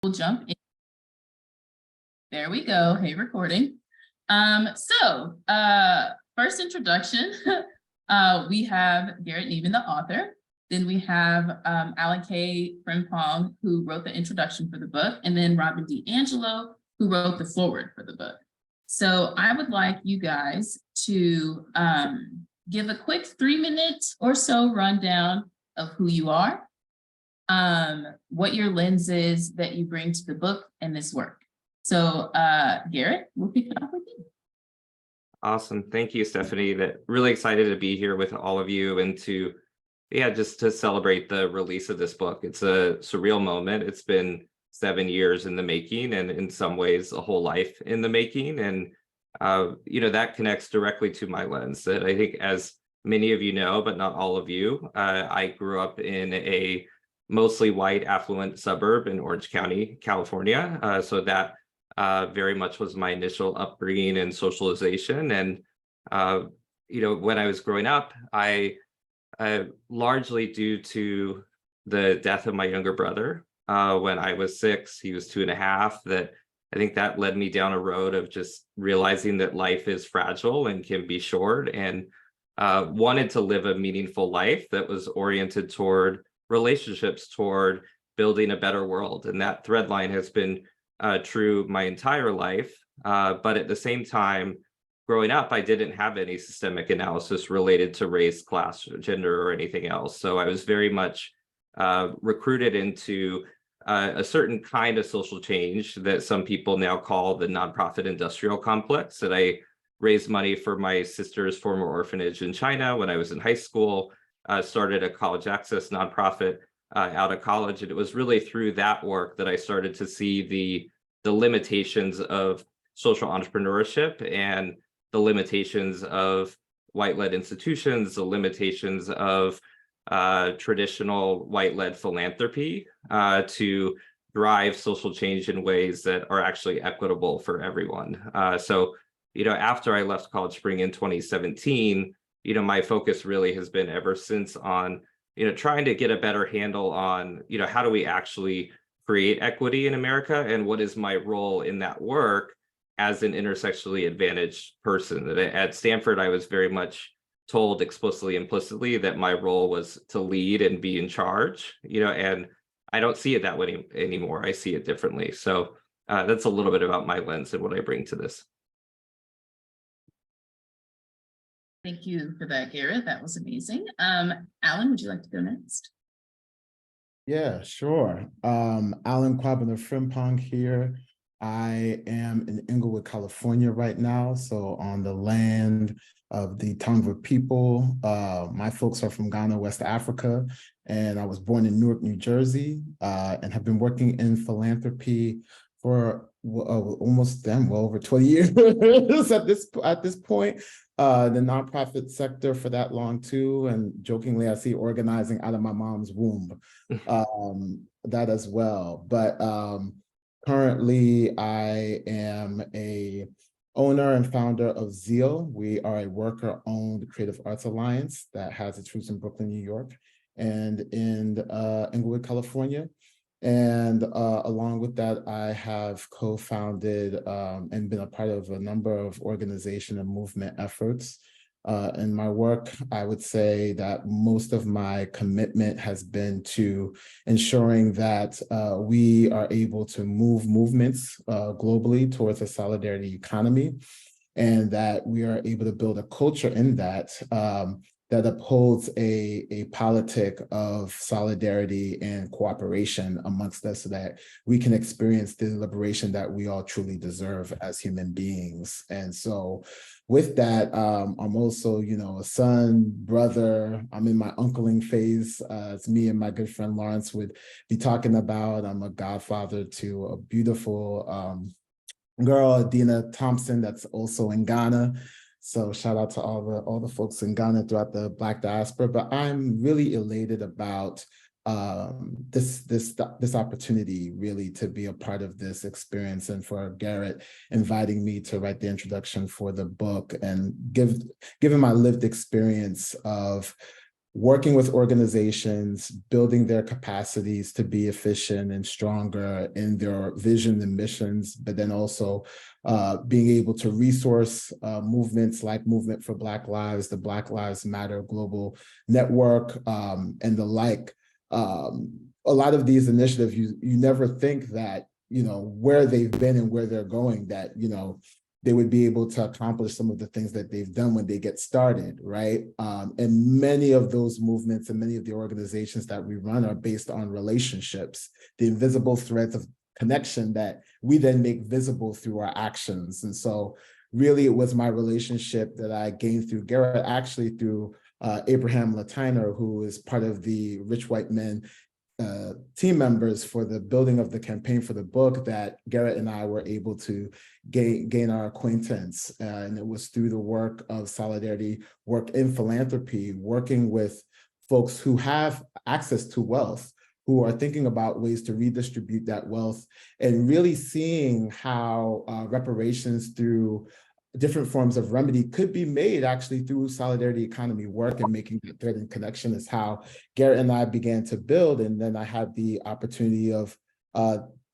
We'll jump in. There we go. Hey, recording. First introduction, we have Garrett Neiman, the author. Then we have Alan K. Frimpong, who wrote the introduction for the book, and then Robin DiAngelo, who wrote the foreword for the book. So I would like you guys to give a quick 3-minute or so rundown of who you are, what your lens is that you bring to the book and this work. So Garrett, we'll kick it off with you. Awesome. Thank you, Stephanie. Really excited to be here with all of you and just to celebrate the release of this book. It's a surreal moment. It's been 7 years in the making, and in some ways a whole life in the making. And that connects directly to my lens. That I think, as many of you know, but not all of you, I grew up in a mostly white affluent suburb in Orange County, California. So that very much was my initial upbringing and socialization. And when I was growing up, I largely due to the death of my younger brother when I was 6, he was 2.5, that I think that led me down a road of just realizing that life is fragile and can be short, and wanted to live a meaningful life that was oriented toward relationships, toward building a better world. And that thread line has been true my entire life. But at the same time, growing up, I didn't have any systemic analysis related to race, class, gender, or anything else. So I was very much recruited into a certain kind of social change that some people now call the nonprofit industrial complex. That I raised money for my sister's former orphanage in China when I was in high school, started a college access nonprofit out of college. And it was really through that work that I started to see the limitations of social entrepreneurship and the limitations of white-led institutions, the limitations of traditional white-led philanthropy to drive social change in ways that are actually equitable for everyone. So after I left College Spring in 2017, my focus really has been ever since on trying to get a better handle on how do we actually create equity in America, and what is my role in that work as an intersectionally advantaged person. At Stanford, I was very much told explicitly, implicitly, that my role was to lead and be in charge, and I don't see it that way anymore. I see it differently. So that's a little bit about my lens and what I bring to this. Thank you for that, Garrett. That was amazing. Alan, would you like to go next? Yeah, sure. Alan Kwabena Frimpong here. I am in Inglewood, California right now, so on the land of the Tongva people. My folks are from Ghana, West Africa, and I was born in Newark, New Jersey, and have been working in philanthropy for almost over 20 years at this point. The nonprofit sector for that long too, and jokingly I see organizing out of my mom's womb, that as well. But currently I am a owner and founder of Zeal. We are a worker-owned creative arts alliance that has its roots in Brooklyn, New York, and in Inglewood, California. And along with that, I have co-founded and been a part of a number of organization and movement efforts. In my work, I would say that most of my commitment has been to ensuring that we are able to move movements globally towards a solidarity economy, and that we are able to build a culture in that that upholds a politic of solidarity and cooperation amongst us, so that we can experience the liberation that we all truly deserve as human beings. And so with that, I'm also, a son, brother. I'm in my uncling phase, as me and my good friend Lawrence would be talking about. I'm a godfather to a beautiful girl, Adina Thompson, that's also in Ghana. So shout out to all the folks in Ghana throughout the Black diaspora. But I'm really elated about this opportunity really to be a part of this experience, and for Garrett inviting me to write the introduction for the book, and given my lived experience of working with organizations, building their capacities to be efficient and stronger in their vision and missions, but then also being able to resource movements like Movement for Black Lives, the Black Lives Matter Global Network, and the like. A lot of these initiatives, you never think that, where they've been and where they're going, that, they would be able to accomplish some of the things that they've done when they get started, right? And many of those movements and many of the organizations that we run are based on relationships, the invisible threads of connection that we then make visible through our actions. And so really it was my relationship that I gained through Garrett, actually through Abraham Latiner, who is part of the Rich White Men team members for the building of the campaign for the book, that Garrett and I were able to gain our acquaintance. And it was through the work of solidarity, work in philanthropy, working with folks who have access to wealth, who are thinking about ways to redistribute that wealth, and really seeing how reparations through different forms of remedy could be made actually through solidarity economy work, and making that thread and connection is how Garrett and I began to build. And then I had the opportunity of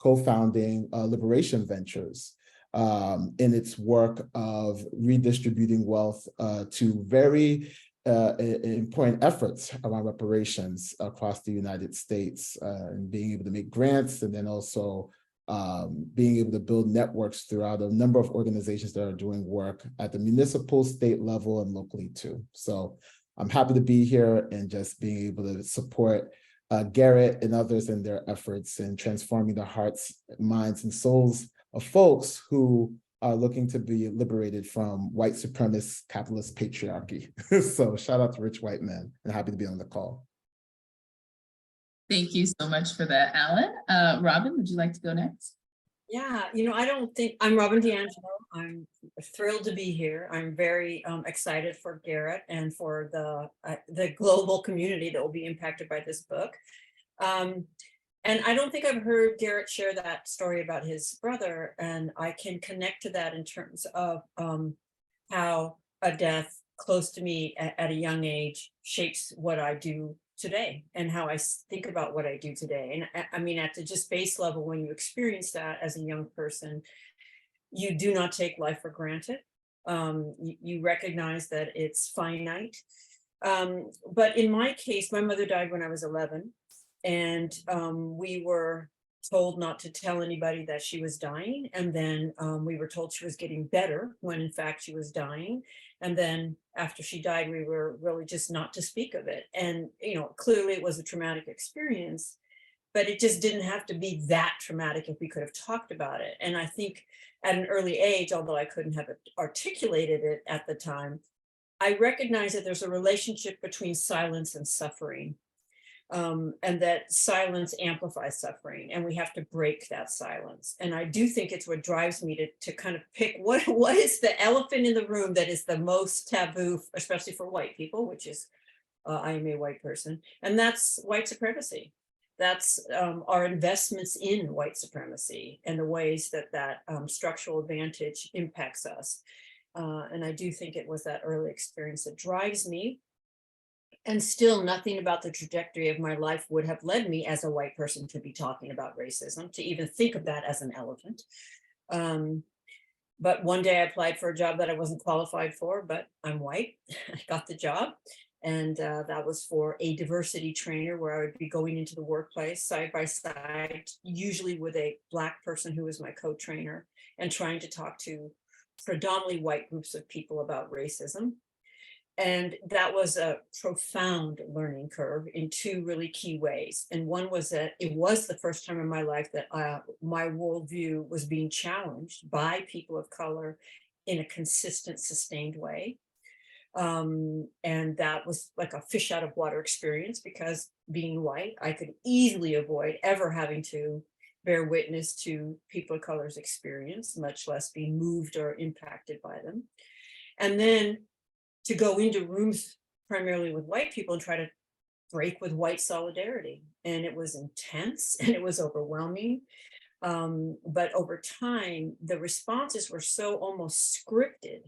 co-founding Liberation Ventures in its work of redistributing wealth to very important efforts around reparations across the United States, and being able to make grants, and then also being able to build networks throughout a number of organizations that are doing work at the municipal, state level, and locally too. So I'm happy to be here and just being able to support Garrett and others in their efforts in transforming the hearts, minds, and souls of folks who are looking to be liberated from white supremacist capitalist patriarchy. So shout out to Rich White Men, and happy to be on the call. Thank you so much for that, Alan. Robin, would you like to go next? Yeah, I don't think, I'm Robin DiAngelo. I'm thrilled to be here. I'm very excited for Garrett and for the global community that will be impacted by this book. And I don't think I've heard Garrett share that story about his brother, and I can connect to that in terms of how a death close to me at a young age shapes what I do today and how I think about what I do today. And I mean, at the just base level, when you experience that as a young person, you do not take life for granted. You recognize that it's finite. But in my case, my mother died when I was 11, and we were told not to tell anybody that she was dying. And then we were told she was getting better when in fact she was dying. And then after she died, we were really just not to speak of it. And, clearly it was a traumatic experience, but it just didn't have to be that traumatic if we could have talked about it. And I think at an early age, although I couldn't have articulated it at the time, I recognize that there's a relationship between silence and suffering. And that silence amplifies suffering, and we have to break that silence. And I do think it's what drives me to kind of pick what is the elephant in the room that is the most taboo, especially for white people, which is I am a white person, and that's white supremacy. That's our investments in white supremacy and the ways that structural advantage impacts us. And I do think it was that early experience that drives me. And still nothing about the trajectory of my life would have led me as a white person to be talking about racism, to even think of that as an elephant. But one day I applied for a job that I wasn't qualified for, but I'm white. I got the job. And that was for a diversity trainer, where I would be going into the workplace side by side, usually with a Black person who was my co-trainer, and trying to talk to predominantly white groups of people about racism. And that was a profound learning curve in two really key ways. And one was that it was the first time in my life that my worldview was being challenged by people of color in a consistent, sustained way. And that was like a fish out of water experience, because being white, I could easily avoid ever having to bear witness to people of color's experience, much less be moved or impacted by them. And then to go into rooms primarily with white people and try to break with white solidarity. And it was intense and it was overwhelming. But over time, the responses were so almost scripted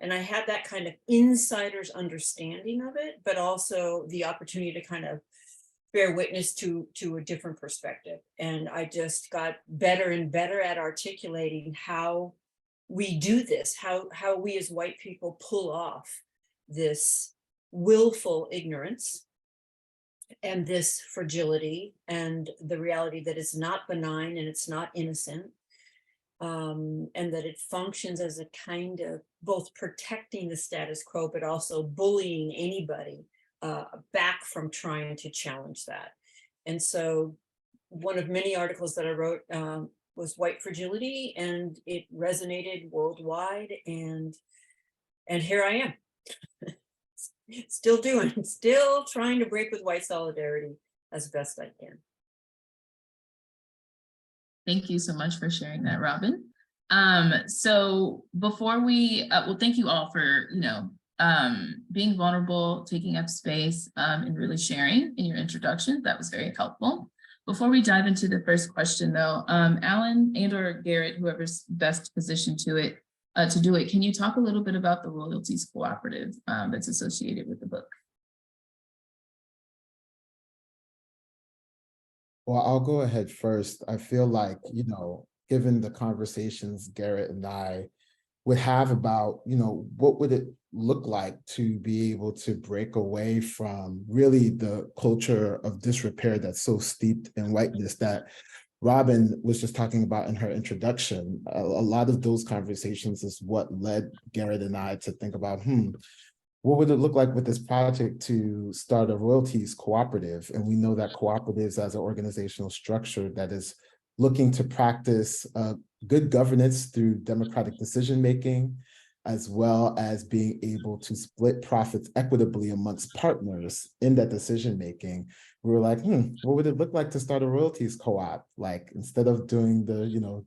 And I had that kind of insider's understanding of it, but also the opportunity to kind of bear witness to a different perspective. And I just got better and better at articulating how we do this, how we as white people pull off this willful ignorance and this fragility and the reality that it's not benign and it's not innocent, and that it functions as a kind of both protecting the status quo, but also bullying anybody back from trying to challenge that. And so one of many articles that I wrote was White Fragility, and it resonated worldwide. And here I am, still trying to break with white solidarity as best I can. Thank you so much for sharing that, Robin. So before we, well, thank you all for, being vulnerable, taking up space, and really sharing in your introduction. That was very helpful. Before we dive into the first question though, Alan and or Garrett, whoever's best positioned to do it, can you talk a little bit about the royalties cooperative that's associated with the book? Well, I'll go ahead first. I feel like, given the conversations Garrett and I would have about, what would it look like to be able to break away from really the culture of disrepair that's so steeped in whiteness that Robin was just talking about in her introduction. A lot of those conversations is what led Garrett and I to think about, what would it look like with this project to start a royalties cooperative? And we know that cooperatives as an organizational structure that is looking to practice good governance through democratic decision-making, as well as being able to split profits equitably amongst partners in that decision-making. We were like, what would it look like to start a royalties co-op? Like, instead of doing the,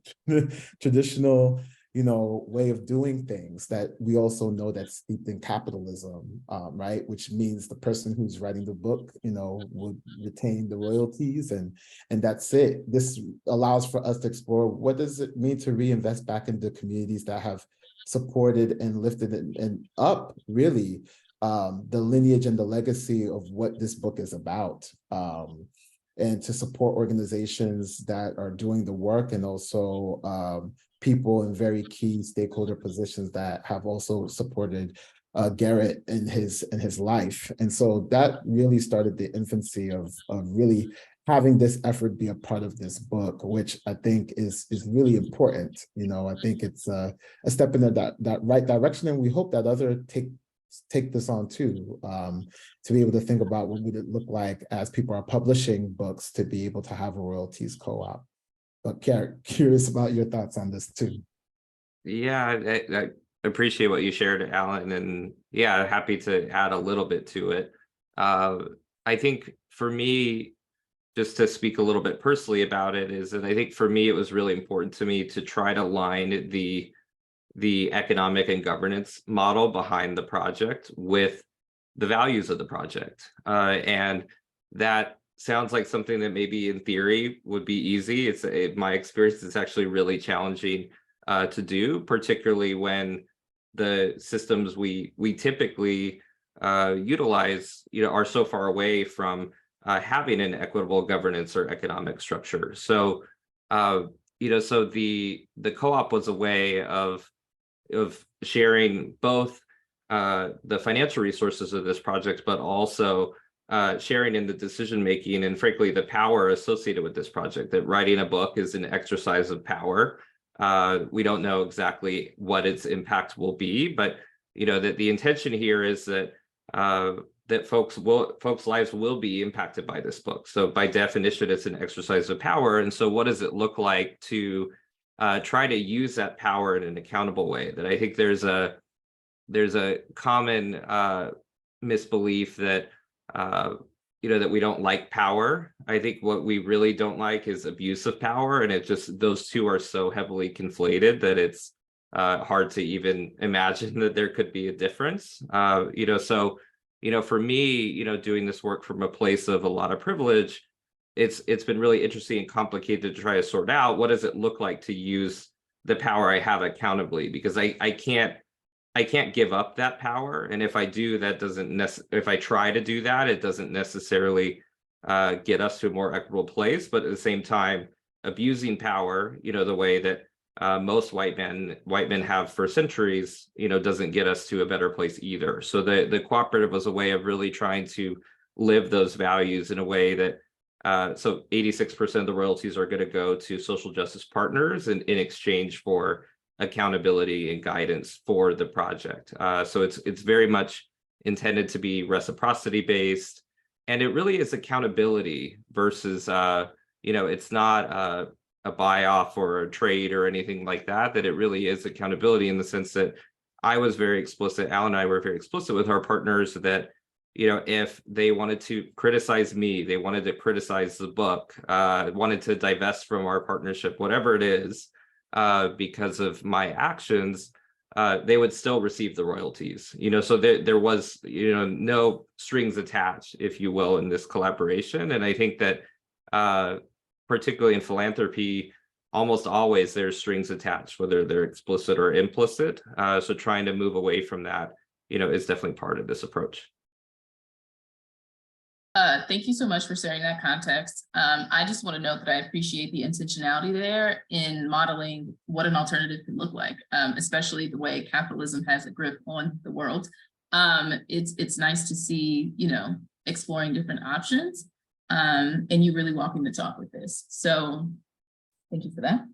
traditional, way of doing things that we also know that's steeped in capitalism, right? Which means the person who's writing the book, would retain the royalties and that's it. This allows for us to explore what does it mean to reinvest back into communities that have supported and lifted and up really the lineage and the legacy of what this book is about. And to support organizations that are doing the work, and also people in very key stakeholder positions that have also supported Garrett in his life. And so that really started the infancy of really having this effort be a part of this book, which I think is really important. I think it's a step in that right direction, and we hope that others take this on too, to be able to think about what would it look like as people are publishing books to be able to have a royalties co-op. But Garrett, curious about your thoughts on this too. Yeah, I appreciate what you shared, Alan, and yeah, happy to add a little bit to it. I think for me, just to speak a little bit personally about it, is that I think for me, it was really important to me to try to align the economic and governance model behind the project with the values of the project. And that sounds like something that maybe in theory would be easy. My experience, it's actually really challenging to do, particularly when the systems we typically utilize, are so far away from having an equitable governance or economic structure. So, so the co-op was a way of sharing both the financial resources of this project, but also sharing in the decision-making and frankly, the power associated with this project. That writing a book is an exercise of power. We don't know exactly what its impact will be, but that the intention here is that that folks' lives will be impacted by this book. So by definition, it's an exercise of power. And so what does it look like to try to use that power in an accountable way? That I think there's a common misbelief that that we don't like power. I think what we really don't like is abuse of power, and it just, those two are so heavily conflated that it's hard to even imagine that there could be a difference. So for me, doing this work from a place of a lot of privilege, it's been really interesting and complicated to try to sort out what does it look like to use the power I have accountably, because I can't I can't give up that power. And if I do, that doesn't if I try to do that, it doesn't necessarily get us to a more equitable place. But at the same time, abusing power, the way that most white men have for centuries, doesn't get us to a better place either. So the cooperative was a way of really trying to live those values in a way that so 86% of the royalties are going to go to social justice partners in exchange for accountability and guidance for the project. So it's very much intended to be reciprocity based, and it really is accountability versus it's not a buy off or a trade or anything like that. That it really is accountability in the sense that I was very explicit. Al and I were very explicit with our partners that if they wanted to criticize me, they wanted to criticize the book, wanted to divest from our partnership, whatever it is, because of my actions, they would still receive the royalties. So there was no strings attached, if you will, in this collaboration. And I think that particularly in philanthropy, almost always there's strings attached, whether they're explicit or implicit. So trying to move away from that, is definitely part of this approach. Thank you so much for sharing that context. I just want to note that I appreciate the intentionality there in modeling what an alternative can look like, especially the way capitalism has a grip on the world. It's nice to see, exploring different options, and you really walking the talk with this. So thank you for that.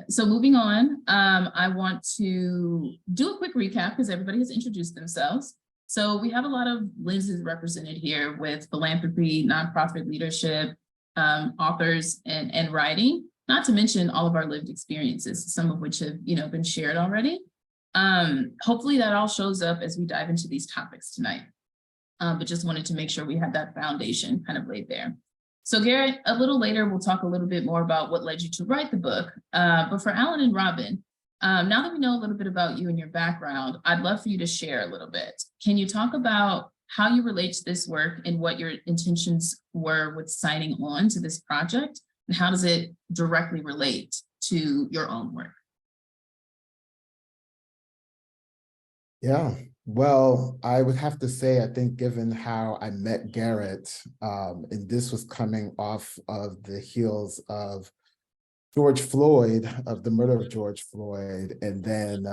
So moving on, I want to do a quick recap because everybody has introduced themselves. So we have a lot of lenses represented here with philanthropy, nonprofit leadership, authors, and writing, not to mention all of our lived experiences, some of which have been shared already. Hopefully that all shows up as we dive into these topics tonight. But just wanted to make sure we had that foundation kind of laid there. So Garrett, a little later, we'll talk a little bit more about what led you to write the book. But for Alan and Robin, now that we know a little bit about you and your background, I'd love for you to share a little bit. Can you talk about how you relate to this work and what your intentions were with signing on to this project? And how does it directly relate to your own work? Yeah, well, I would have to say, I think given how I met Garrett, and this was coming off of the heels of George Floyd, of the murder of George Floyd, and then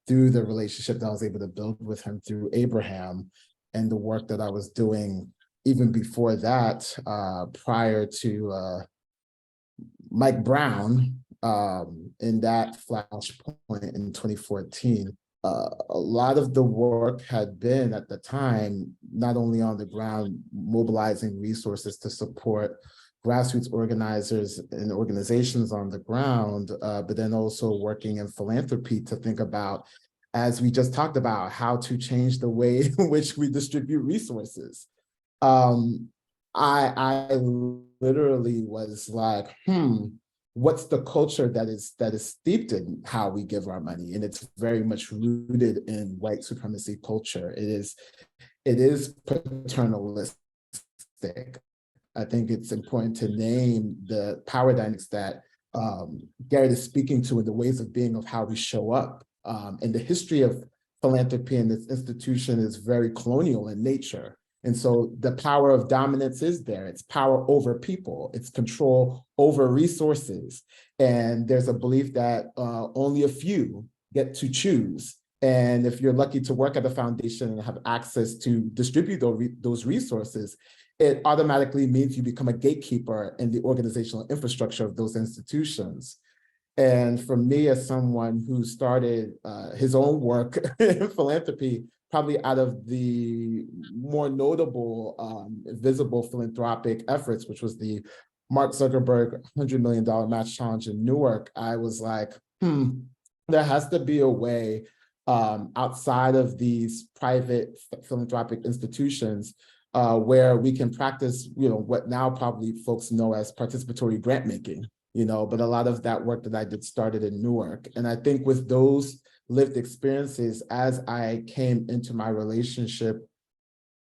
through the relationship that I was able to build with him through Abraham and the work that I was doing even before that, prior to Mike Brown, in that flashpoint in 2014. A lot of the work had been at the time, not only on the ground, mobilizing resources to support grassroots organizers and organizations on the ground, but then also working in philanthropy to think about, as we just talked about, how to change the way in which we distribute resources. I literally was like, what's the culture that is steeped in how we give our money? And it's very much rooted in white supremacy culture. It is paternalistic. I think it's important to name the power dynamics that Garrett is speaking to in the ways of being of how we show up. And the history of philanthropy and this institution is very colonial in nature. And so the power of dominance is there. It's power over people. It's control over resources. And there's a belief that only a few get to choose. And if you're lucky to work at a foundation and have access to distribute those resources, it automatically means you become a gatekeeper in the organizational infrastructure of those institutions. And for me, as someone who started his own work in philanthropy, probably out of the more notable, visible philanthropic efforts, which was the Mark Zuckerberg $100 million match challenge in Newark, I was like, there has to be a way outside of these private philanthropic institutions where we can practice, what now probably folks know as participatory grant making, but a lot of that work that I did started in Newark. And I think with those lived experiences, as I came into my relationship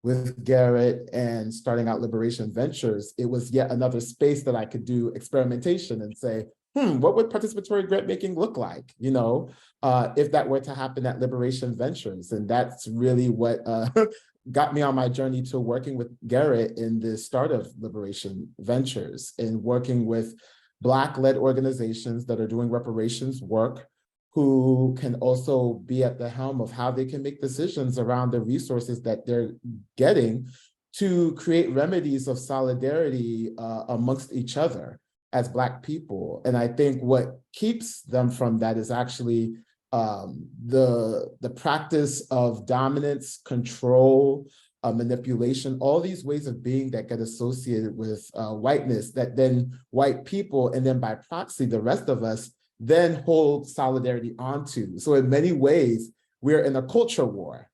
with Garrett and starting out Liberation Ventures, it was yet another space that I could do experimentation and say, what would participatory grant making look like, if that were to happen at Liberation Ventures? And that's really what got me on my journey to working with Garrett in the start of Liberation Ventures and working with Black-led organizations that are doing reparations work, who can also be at the helm of how they can make decisions around the resources that they're getting to create remedies of solidarity amongst each other as Black people. And I think what keeps them from that is actually the practice of dominance, control, manipulation, all these ways of being that get associated with whiteness, that then white people, and then by proxy, the rest of us, then hold solidarity onto. So in many ways, we're in a culture war,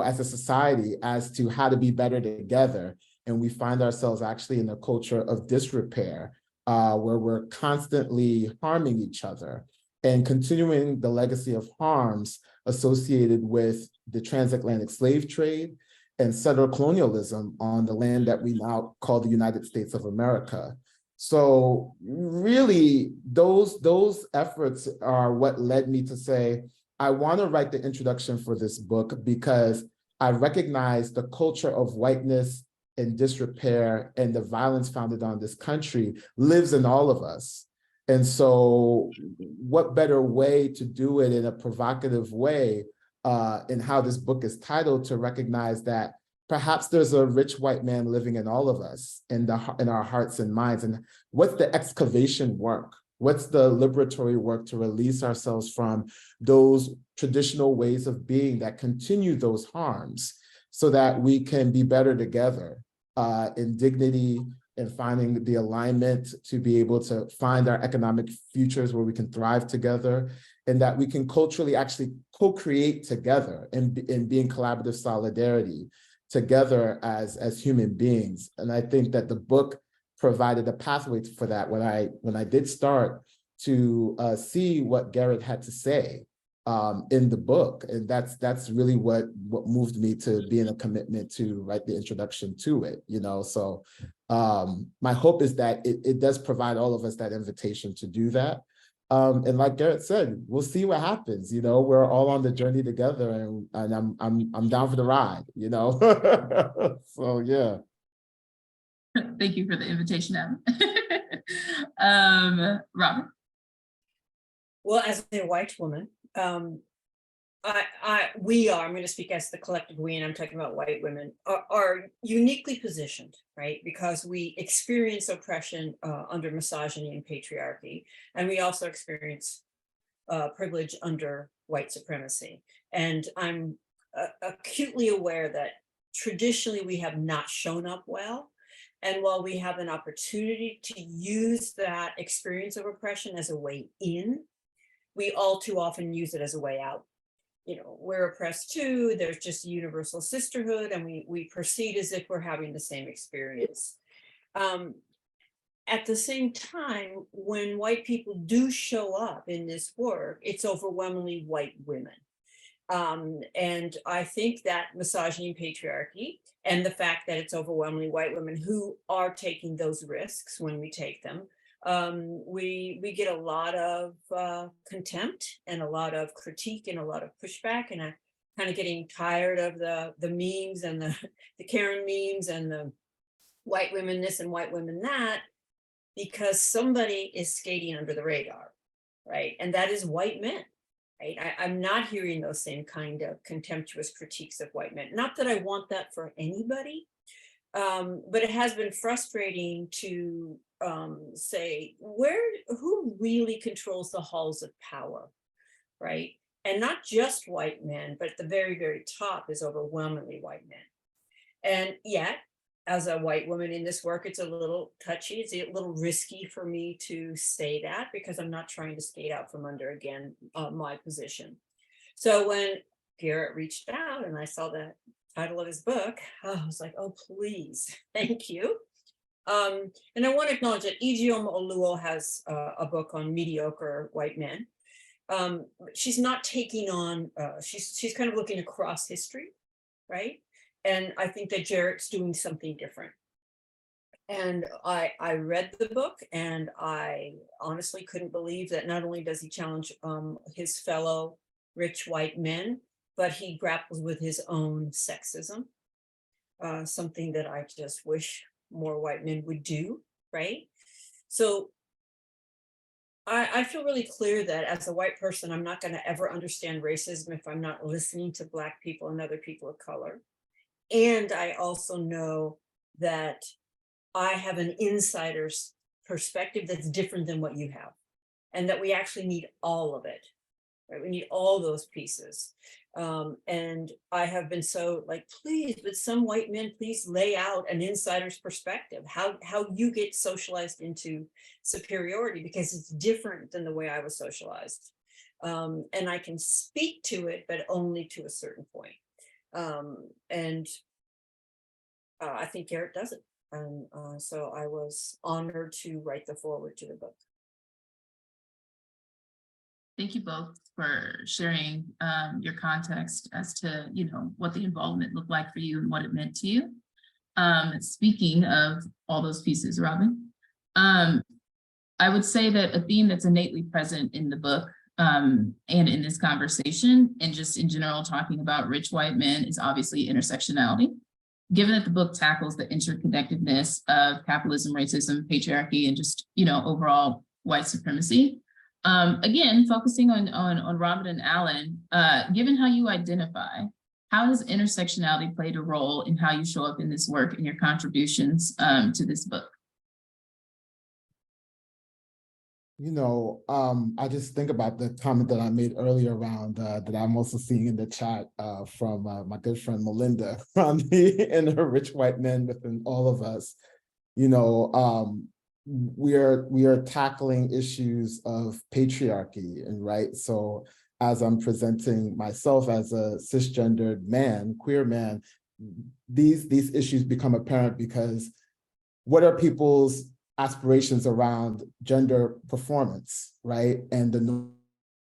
as a society, as to how to be better together. And we find ourselves actually in a culture of disrepair, where we're constantly harming each other and continuing the legacy of harms associated with the transatlantic slave trade and settler colonialism on the land that we now call the United States of America. So really, those efforts are what led me to say, I want to write the introduction for this book because I recognize the culture of whiteness and disrepair and the violence founded on this country lives in all of us. And so what better way to do it in a provocative way in how this book is titled, to recognize that perhaps there's a rich white man living in all of us, in our hearts and minds. And what's the excavation work? What's the liberatory work to release ourselves from those traditional ways of being that continue those harms, so that we can be better together in dignity and finding the alignment to be able to find our economic futures where we can thrive together, and that we can culturally actually co-create together and be in collaborative solidarity together as human beings. And I think that the book provided a pathway for that when I did start to see what Garrett had to say in the book. And that's really what moved me to be in a commitment to write the introduction to it, So my hope is that it does provide all of us that invitation to do that. And like Garrett said, we'll see what happens. We're all on the journey together, and I'm down for the ride. So yeah. Thank you for the invitation, Adam. Robin. Well, as a white woman, I'm going to speak as the collective we, and I'm talking about white women, are uniquely positioned, right? Because we experience oppression under misogyny and patriarchy, and we also experience privilege under white supremacy. And I'm acutely aware that traditionally we have not shown up well. And while we have an opportunity to use that experience of oppression as a way in, we all too often use it as a way out. We're oppressed too. There's just a universal sisterhood, and we proceed as if we're having the same experience. At the same time, when white people do show up in this work, it's overwhelmingly white women. And I think that misogyny and patriarchy, and the fact that it's overwhelmingly white women who are taking those risks when we take them, we get a lot of contempt and a lot of critique and a lot of pushback. And I'm kind of getting tired of the memes and the Karen memes and the white women this and white women that, because somebody is skating under the radar, right? And that is white men. Right? I'm not hearing those same kind of contemptuous critiques of white men. Not that I want that for anybody, but it has been frustrating to say, who really controls the halls of power, right? And not just white men, but at the very, very top is overwhelmingly white men. And yet, as a white woman in this work, it's a little touchy. It's a little risky for me to say that, because I'm not trying to skate out from under, again, my position. So when Garrett reached out and I saw the title of his book, I was like, oh, please, thank you. And I want to acknowledge that Ijeoma Oluo has a book on mediocre white men. She's not taking on, she's kind of looking across history, right? And I think that Jarrett's doing something different. And I read the book, and I honestly couldn't believe that not only does he challenge his fellow rich white men, but he grapples with his own sexism, something that I just wish more white men would do, right? So I feel really clear that as a white person, I'm not going to ever understand racism if I'm not listening to Black people and other people of color. And I also know that I have an insider's perspective that's different than what you have, and that we actually need all of it, right? We need all those pieces. And I have been so like, please, but some white men, please lay out an insider's perspective, how you get socialized into superiority, because it's different than the way I was socialized. And I can speak to it, but only to a certain point. And I think Garrett does it. And so I was honored to write the foreword to the book. Thank you both for sharing your context as to, what the involvement looked like for you and what it meant to you. Speaking of all those pieces, Robin, I would say that a theme that's innately present in the book and in this conversation, and just in general talking about rich white men, is obviously intersectionality. Given that the book tackles the interconnectedness of capitalism, racism, patriarchy, and just, overall white supremacy, again, focusing on Robin and Alan, given how you identify, how has intersectionality played a role in how you show up in this work and your contributions to this book? I just think about the comment that I made earlier around that I'm also seeing in the chat from my good friend Melinda from and her rich white men within all of us. We are tackling issues of patriarchy, and right. So as I'm presenting myself as a cisgendered man, queer man, these issues become apparent because what are people's aspirations around gender performance, right? And the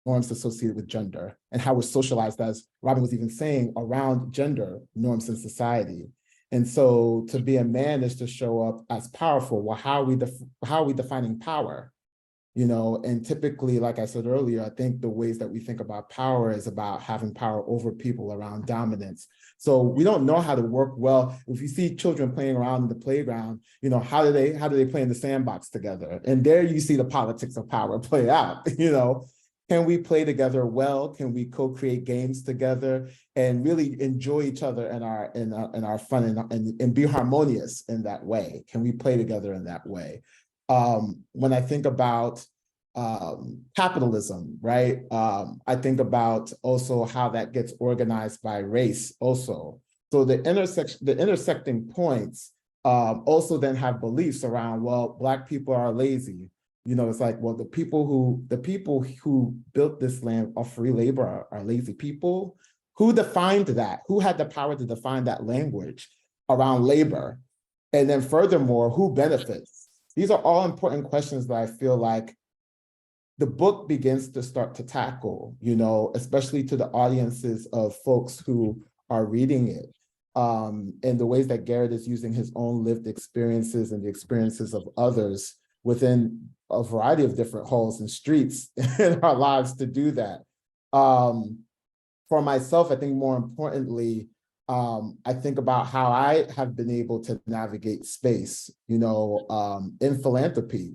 norms associated with gender, and how we're socialized, as Robin was even saying, around gender norms in society. And so to be a man is to show up as powerful. Well, how are we defining power? And typically, like I said earlier, I think the ways that we think about power is about having power over people, around dominance. So we don't know how to work well. If you see children playing around in the playground, how do they play in the sandbox together? And there you see the politics of power play out. Can we play together well? Can we co-create games together and really enjoy each other in our fun and be harmonious in that way? Can we play together in that way? When I think about capitalism, right? I think about also how that gets organized by race also. So the intersecting points also then have beliefs around, well, Black people are lazy. It's like, well, the people who built this land of free labor are lazy people. Who defined that? Who had the power to define that language around labor? And then furthermore, who benefits? These are all important questions that I feel like the book begins to start to tackle, especially to the audiences of folks who are reading it, and the ways that Garrett is using his own lived experiences and the experiences of others within a variety of different halls and streets in our lives to do that. For myself, I think more importantly, I think about how I have been able to navigate space, in philanthropy.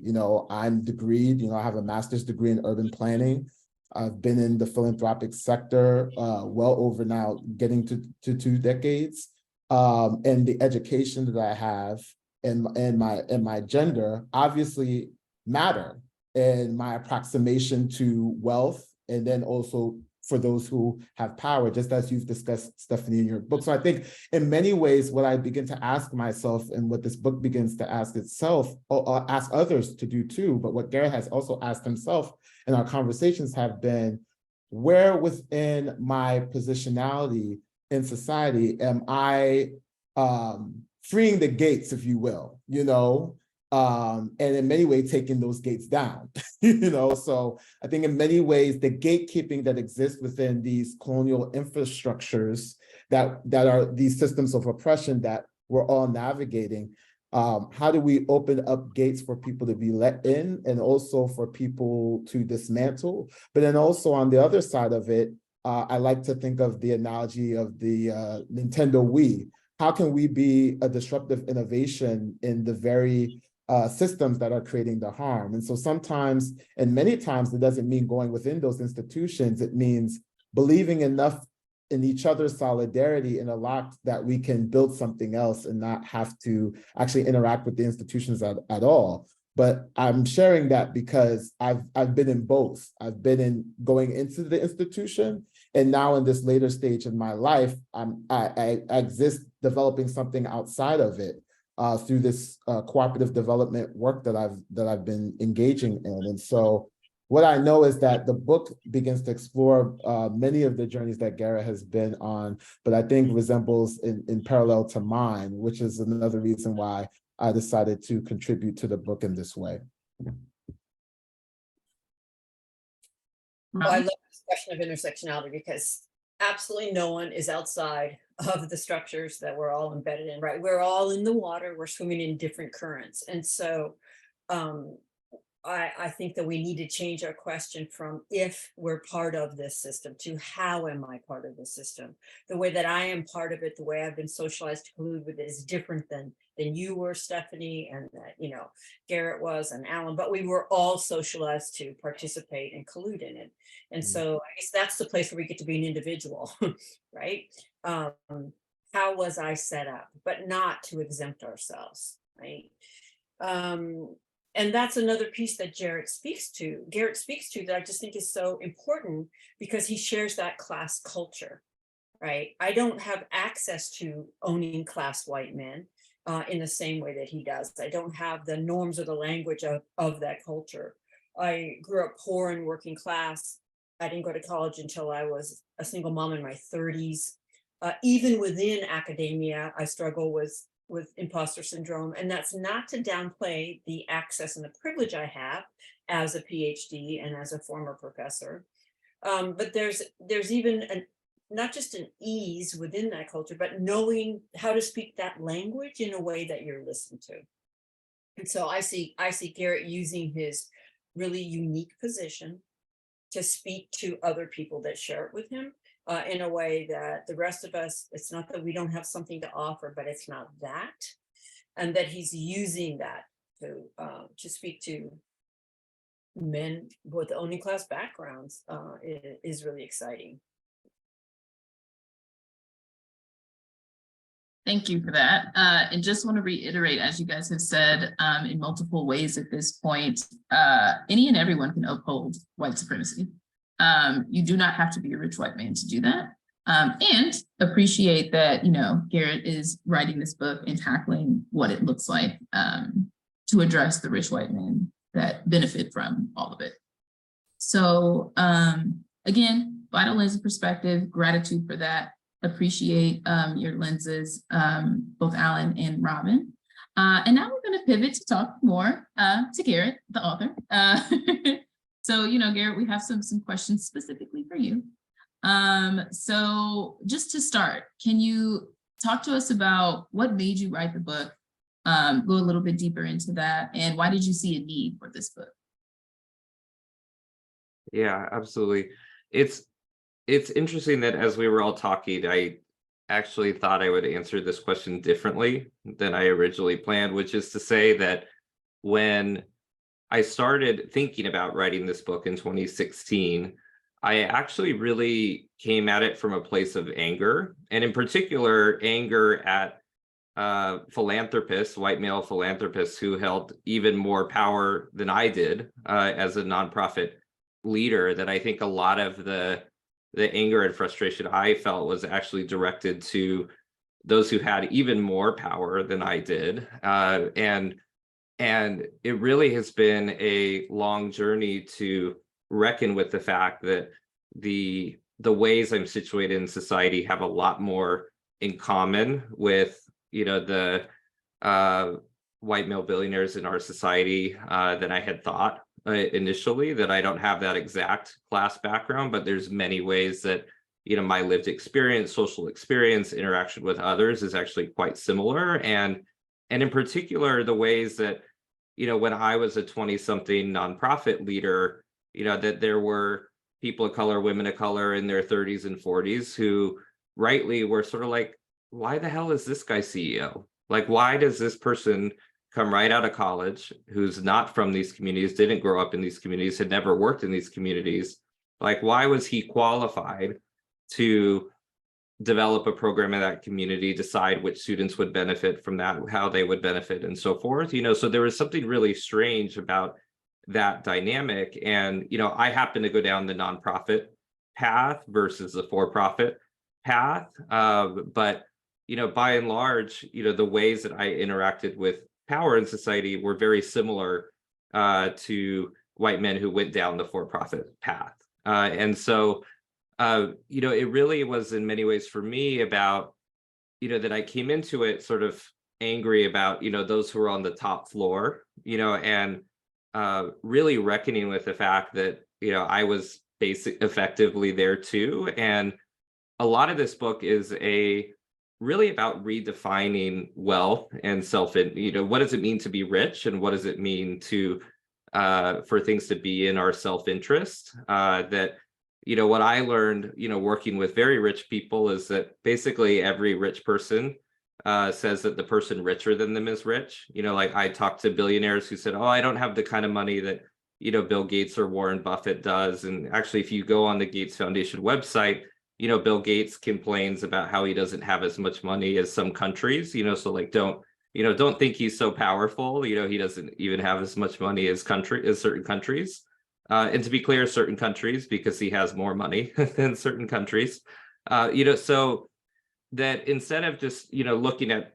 I'm degreed, I have a master's degree in urban planning. I've been in the philanthropic sector well over now, getting to 2 decades. And the education that I have and my gender obviously matter, and my approximation to wealth, and then also for those who have power, just as you've discussed, Stephanie, in your book. So I think in many ways, what I begin to ask myself, and what this book begins to ask itself, or ask others to do too, but what Garrett has also asked himself in our conversations have been, where within my positionality in society am I freeing the gates, if you will, and in many ways taking those gates down, So I think in many ways, the gatekeeping that exists within these colonial infrastructures that are these systems of oppression that we're all navigating, How do we open up gates for people to be let in and also for people to dismantle? But then also on the other side of it, I like to think of the analogy of the Nintendo Wii. How can we be a disruptive innovation in the very systems that are creating the harm? And so sometimes, and many times, it doesn't mean going within those institutions. It means believing enough in each other's solidarity and a lot that we can build something else and not have to actually interact with the institutions at all. But I'm sharing that because I've been in both. I've been in going into the institution, and now in this later stage in my life, I exist developing something outside of it through this cooperative development work that I've been engaging in. And so what I know is that the book begins to explore many of the journeys that Garrett has been on, but I think resembles in parallel to mine, which is another reason why I decided to contribute to the book in this way. Well, I love this question of intersectionality because absolutely no one is outside of the structures that we're all embedded in, right? We're all in the water, we're swimming in different currents. And so I think that we need to change our question from if we're part of this system to how am I part of the system? The way that I am part of it, the way I've been socialized to collude with it is different than you were, Stephanie, and that, you know, Garrett was, and Alan, but we were all socialized to participate and collude in it. And so I guess that's the place where we get to be an individual, right? How was I set up, but not to exempt ourselves, right? And that's another piece that Garrett speaks to that I just think is so important because he shares that class culture, right? I don't have access to owning class white men in the same way that he does. I don't have the norms or the language of that culture. I grew up poor and working class. I didn't go to college until I was a single mom in my 30s. Even within academia, I struggle with imposter syndrome. And that's not to downplay the access and the privilege I have as a PhD and as a former professor. But there's even not just an ease within that culture, but knowing how to speak that language in a way that you're listened to. And so I see Garrett using his really unique position to speak to other people that share it with him. In a way that the rest of us, it's not that we don't have something to offer, but it's not that. And that he's using that to speak to men with owning class backgrounds is really exciting. Thank you for that. And just want to reiterate, as you guys have said in multiple ways at this point, any and everyone can uphold white supremacy. You do not have to be a rich white man to do that. And appreciate that, you know, Garrett is writing this book and tackling what it looks like to address the rich white men that benefit from all of it. So again, vital lens of perspective, gratitude for that. Appreciate your lenses, both Alan and Robin. And now we're going to pivot to talk more to Garrett, the author. So, you know, Garrett, we have some questions specifically for you. So just to start, can you talk to us about what made you write the book? Go a little bit deeper into that. And why did you see a need for this book? Yeah, absolutely. It's interesting that as we were all talking, I actually thought I would answer this question differently than I originally planned, which is to say that when I started thinking about writing this book in 2016, I actually really came at it from a place of anger, and in particular, anger at philanthropists, white male philanthropists who held even more power than I did as a nonprofit leader. That I think a lot of the anger and frustration I felt was actually directed to those who had even more power than I did. And it really has been a long journey to reckon with the fact that the ways I'm situated in society have a lot more in common with, you know, the white male billionaires in our society than I had thought initially. That I don't have that exact class background, but there's many ways that, you know, my lived experience, social experience, interaction with others is actually quite similar. And in particular, the ways that, when I was a 20-something nonprofit leader, that there were people of color, women of color in their 30s and 40s who rightly were sort of like, why the hell is this guy CEO? Like, why does this person come right out of college who's not from these communities, didn't grow up in these communities, had never worked in these communities? Like, why was he qualified to develop a program in that community, decide which students would benefit from that, how they would benefit, and so forth? So there was something really strange about that dynamic. And, I happen to go down the nonprofit path versus the for-profit path. But, by and large, the ways that I interacted with power in society were very similar to white men who went down the for-profit path. And so, it really was in many ways for me about, that I came into it sort of angry about, those who were on the top floor, and really reckoning with the fact that, I was effectively there too. And a lot of this book is really about redefining wealth and what does it mean to be rich, and what does it mean to for things to be in our self-interest? That what I learned, working with very rich people is that basically every rich person says that the person richer than them is rich. Like I talked to billionaires who said, oh, I don't have the kind of money that, Bill Gates or Warren Buffett does. And actually, if you go on the Gates Foundation website, Bill Gates complains about how he doesn't have as much money as some countries, so like don't think he's so powerful. He doesn't even have as much money as certain countries. And to be clear, certain countries, because he has more money than certain countries. So that instead of just, looking at,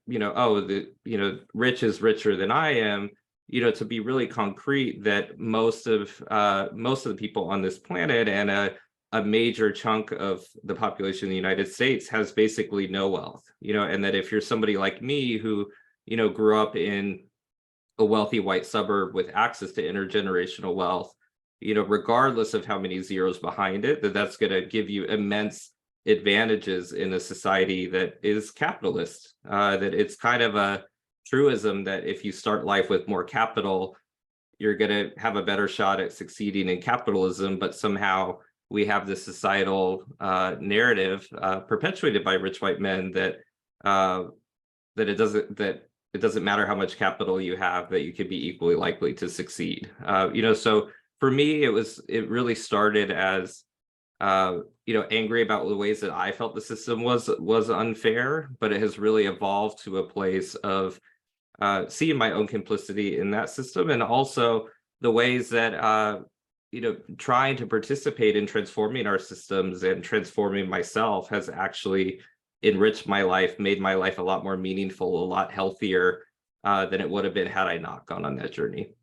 rich is richer than I am, to be really concrete that most of the people on this planet and a major chunk of the population in the United States has basically no wealth, and that if you're somebody like me who, grew up in a wealthy white suburb with access to intergenerational wealth, regardless of how many zeros behind it, that's going to give you immense advantages in a society that is capitalist. That it's kind of a truism that if you start life with more capital, you're going to have a better shot at succeeding in capitalism. But somehow we have this societal narrative perpetuated by rich white men that it doesn't matter how much capital you have, that you could be equally likely to succeed. So for me, it really started as angry about the ways that I felt the system was unfair, but it has really evolved to a place of seeing my own complicity in that system, and also the ways that trying to participate in transforming our systems and transforming myself has actually enriched my life, made my life a lot more meaningful, a lot healthier than it would have been had I not gone on that journey.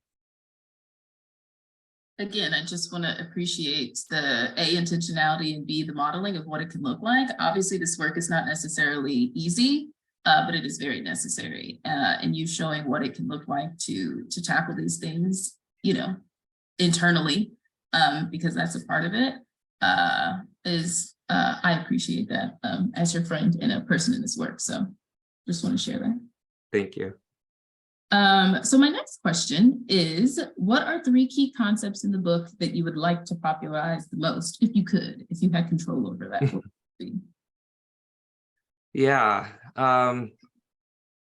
Again, I just want to appreciate the intentionality and B, the modeling of what it can look like. Obviously, this work is not necessarily easy, but it is very necessary. And you showing what it can look like to tackle these things, internally, because that's a part of it, I appreciate that as your friend and a person in this work. So just want to share that. Thank you. So my next question is, what are 3 key concepts in the book that you would like to popularize the most, if you had control over that? What would it be? Yeah.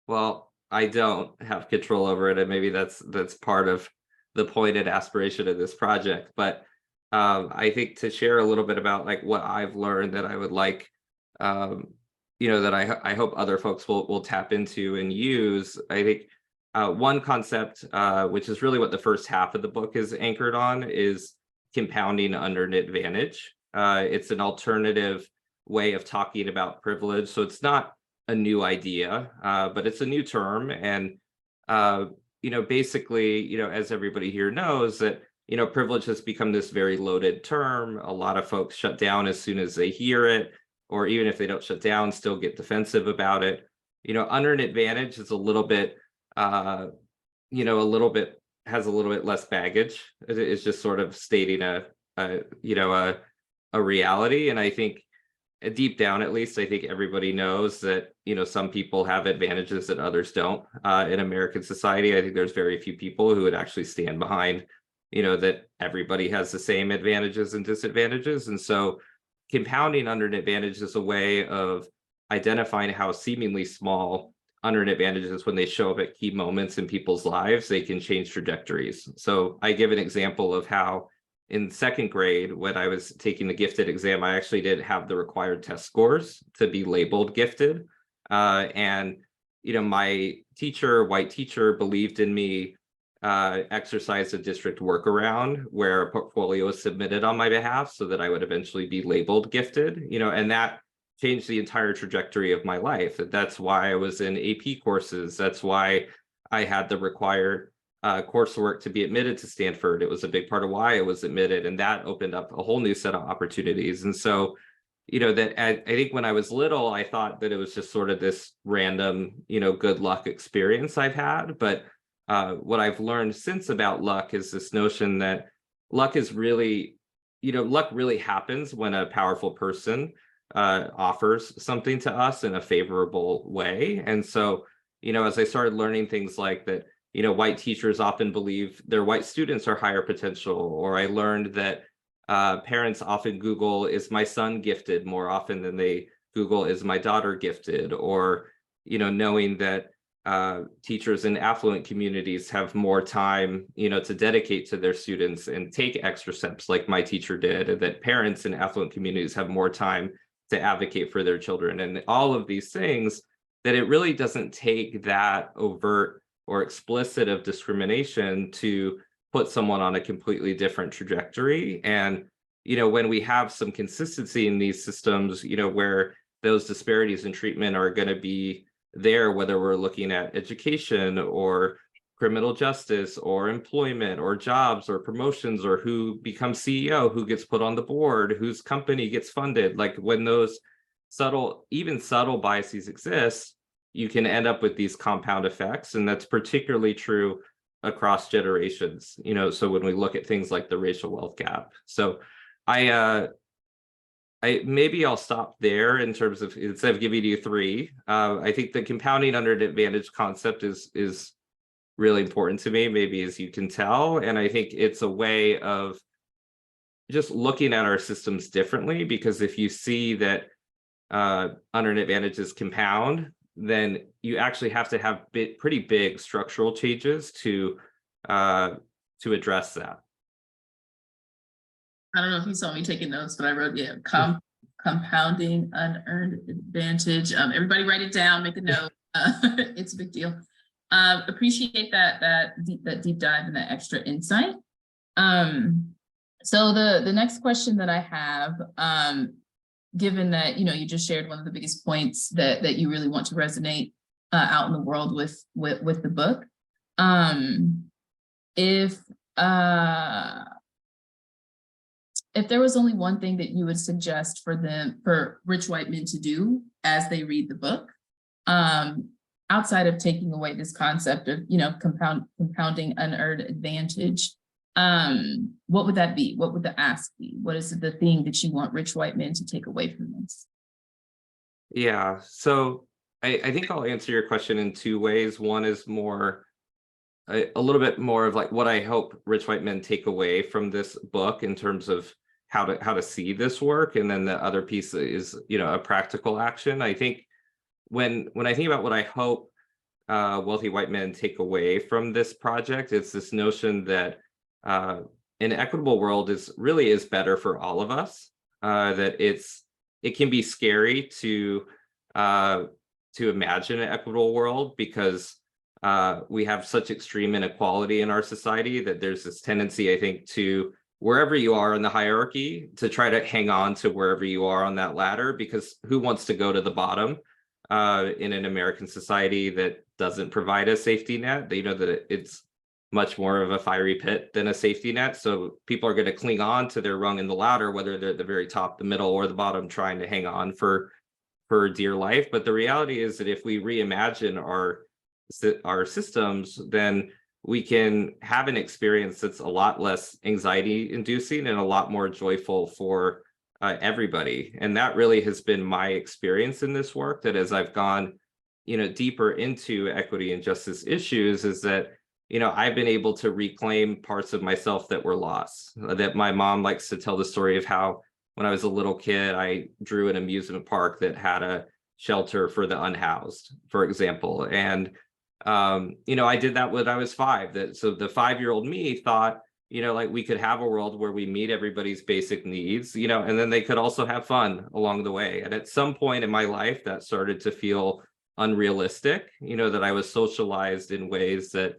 Well, I don't have control over it, and maybe that's part of the pointed aspiration of this project. But I think to share a little bit about like what I've learned that I would like, that I hope other folks will tap into and use. I think one concept, which is really what the first half of the book is anchored on, is compounding under advantage. It's an alternative way of talking about privilege. So it's not a new idea, but it's a new term. And, basically, as everybody here knows, that, privilege has become this very loaded term. A lot of folks shut down as soon as they hear it, or even if they don't shut down, still get defensive about it. Under an advantage is a little bit has a little bit less baggage. It's just sort of stating a reality. And I think deep down, at least, I think everybody knows that, some people have advantages that others don't in American society. I think there's very few people who would actually stand behind, that everybody has the same advantages and disadvantages. And so compounding under an advantage is a way of identifying how seemingly small under an advantage is when they show up at key moments in people's lives, they can change trajectories. So I give an example of how in second grade, when I was taking the gifted exam, I actually didn't have the required test scores to be labeled gifted. And, my teacher, white teacher, believed in me, exercised a district workaround where a portfolio was submitted on my behalf so that I would eventually be labeled gifted, and that changed the entire trajectory of my life. That's why I was in AP courses. That's why I had the required coursework to be admitted to Stanford. It was a big part of why I was admitted, and that opened up a whole new set of opportunities. And so, that I think when I was little, I thought that it was just sort of this random, good luck experience I've had. But what I've learned since about luck is this notion that luck is really, luck really happens when a powerful person offers something to us in a favorable way. And so, as I started learning things like that, white teachers often believe their white students are higher potential, or I learned that parents often Google, is my son gifted, more often than they Google, is my daughter gifted, or, knowing that teachers in affluent communities have more time, to dedicate to their students and take extra steps like my teacher did, and that parents in affluent communities have more time to advocate for their children, and all of these things, that it really doesn't take that overt or explicit of discrimination to put someone on a completely different trajectory. And, when we have some consistency in these systems, where those disparities in treatment are going to be there, whether we're looking at education or criminal justice or employment or jobs or promotions or who becomes CEO, who gets put on the board, whose company gets funded, like when those even subtle biases exist, you can end up with these compound effects. And that's particularly true across generations, so when we look at things like the racial wealth gap. So maybe I'll stop there in terms of, instead of giving you three. I think the compounding under an advantage concept is really important to me, maybe as you can tell. And I think it's a way of just looking at our systems differently, because if you see that under an advantage is compound, then you actually have to have pretty big structural changes to address that. I don't know if you saw me taking notes, but I wrote, compounding unearned advantage. Everybody write it down, make a note. It's a big deal. Appreciate that deep dive and that extra insight. So the next question that I have, given that, you just shared one of the biggest points that you really want to resonate out in the world with the book. If there was only one thing that you would suggest for rich white men to do as they read the book, outside of taking away this concept of, compounding unearned advantage, what would that be? What would the ask be? What is the thing that you want rich white men to take away from this? Yeah, so I think I'll answer your question in two ways. One is a little bit more of like what I hope rich white men take away from this book in terms of how to see this work. And then the other piece is, a practical action. I think when I think about what I hope wealthy white men take away from this project, it's this notion that an equitable world is better for all of us. That it can be scary to imagine an equitable world, because we have such extreme inequality in our society that there's this tendency, I think, to wherever you are in the hierarchy, to try to hang on to wherever you are on that ladder, because who wants to go to the bottom in an American society that doesn't provide a safety net? They know that it's much more of a fiery pit than a safety net. So people are going to cling on to their rung in the ladder, whether they're at the very top, the middle, or the bottom, trying to hang on for dear life. But the reality is that if we reimagine our systems, then we can have an experience that's a lot less anxiety inducing and a lot more joyful for everybody. And that really has been my experience in this work, that as I've gone, deeper into equity and justice issues, is that, I've been able to reclaim parts of myself that were lost. That my mom likes to tell the story of how when I was a little kid, I drew an amusement park that had a shelter for the unhoused, for example. And, I did that when I was 5. So the 5-year-old me thought, like we could have a world where we meet everybody's basic needs, and then they could also have fun along the way. And at some point in my life, that started to feel unrealistic, that I was socialized in ways that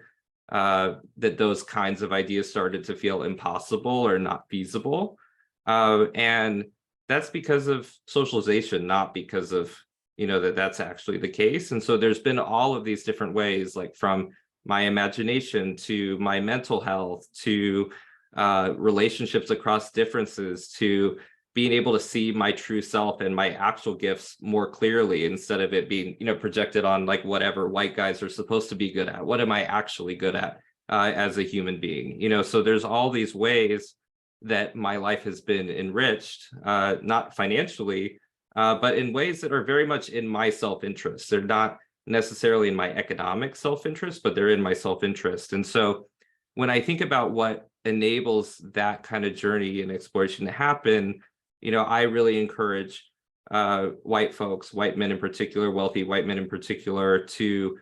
that those kinds of ideas started to feel impossible or not feasible. And that's because of socialization, not because of, that's actually the case. And so there's been all of these different ways, like from my imagination to my mental health to relationships across differences to being able to see my true self and my actual gifts more clearly, instead of it being, projected on like whatever white guys are supposed to be good at. What am I actually good at as a human being? So there's all these ways that my life has been enriched, not financially, but in ways that are very much in my self-interest. They're not necessarily in my economic self-interest, but they're in my self-interest. And so when I think about what enables that kind of journey and exploration to happen, I really encourage white folks, white men in particular, wealthy white men in particular, to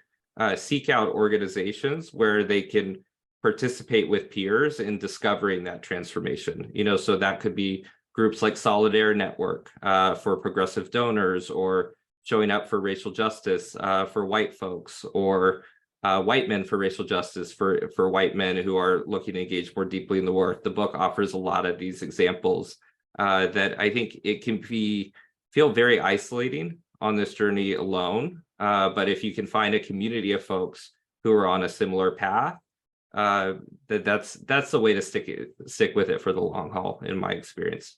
seek out organizations where they can participate with peers in discovering that transformation. So that could be groups like Solidaire Network for progressive donors, or showing up for racial justice for white folks, or White Men for Racial Justice for white men who are looking to engage more deeply in the work. The book offers a lot of these examples that I think it can feel very isolating on this journey alone. But if you can find a community of folks who are on a similar path, that's the way to stick with it for the long haul, in my experience.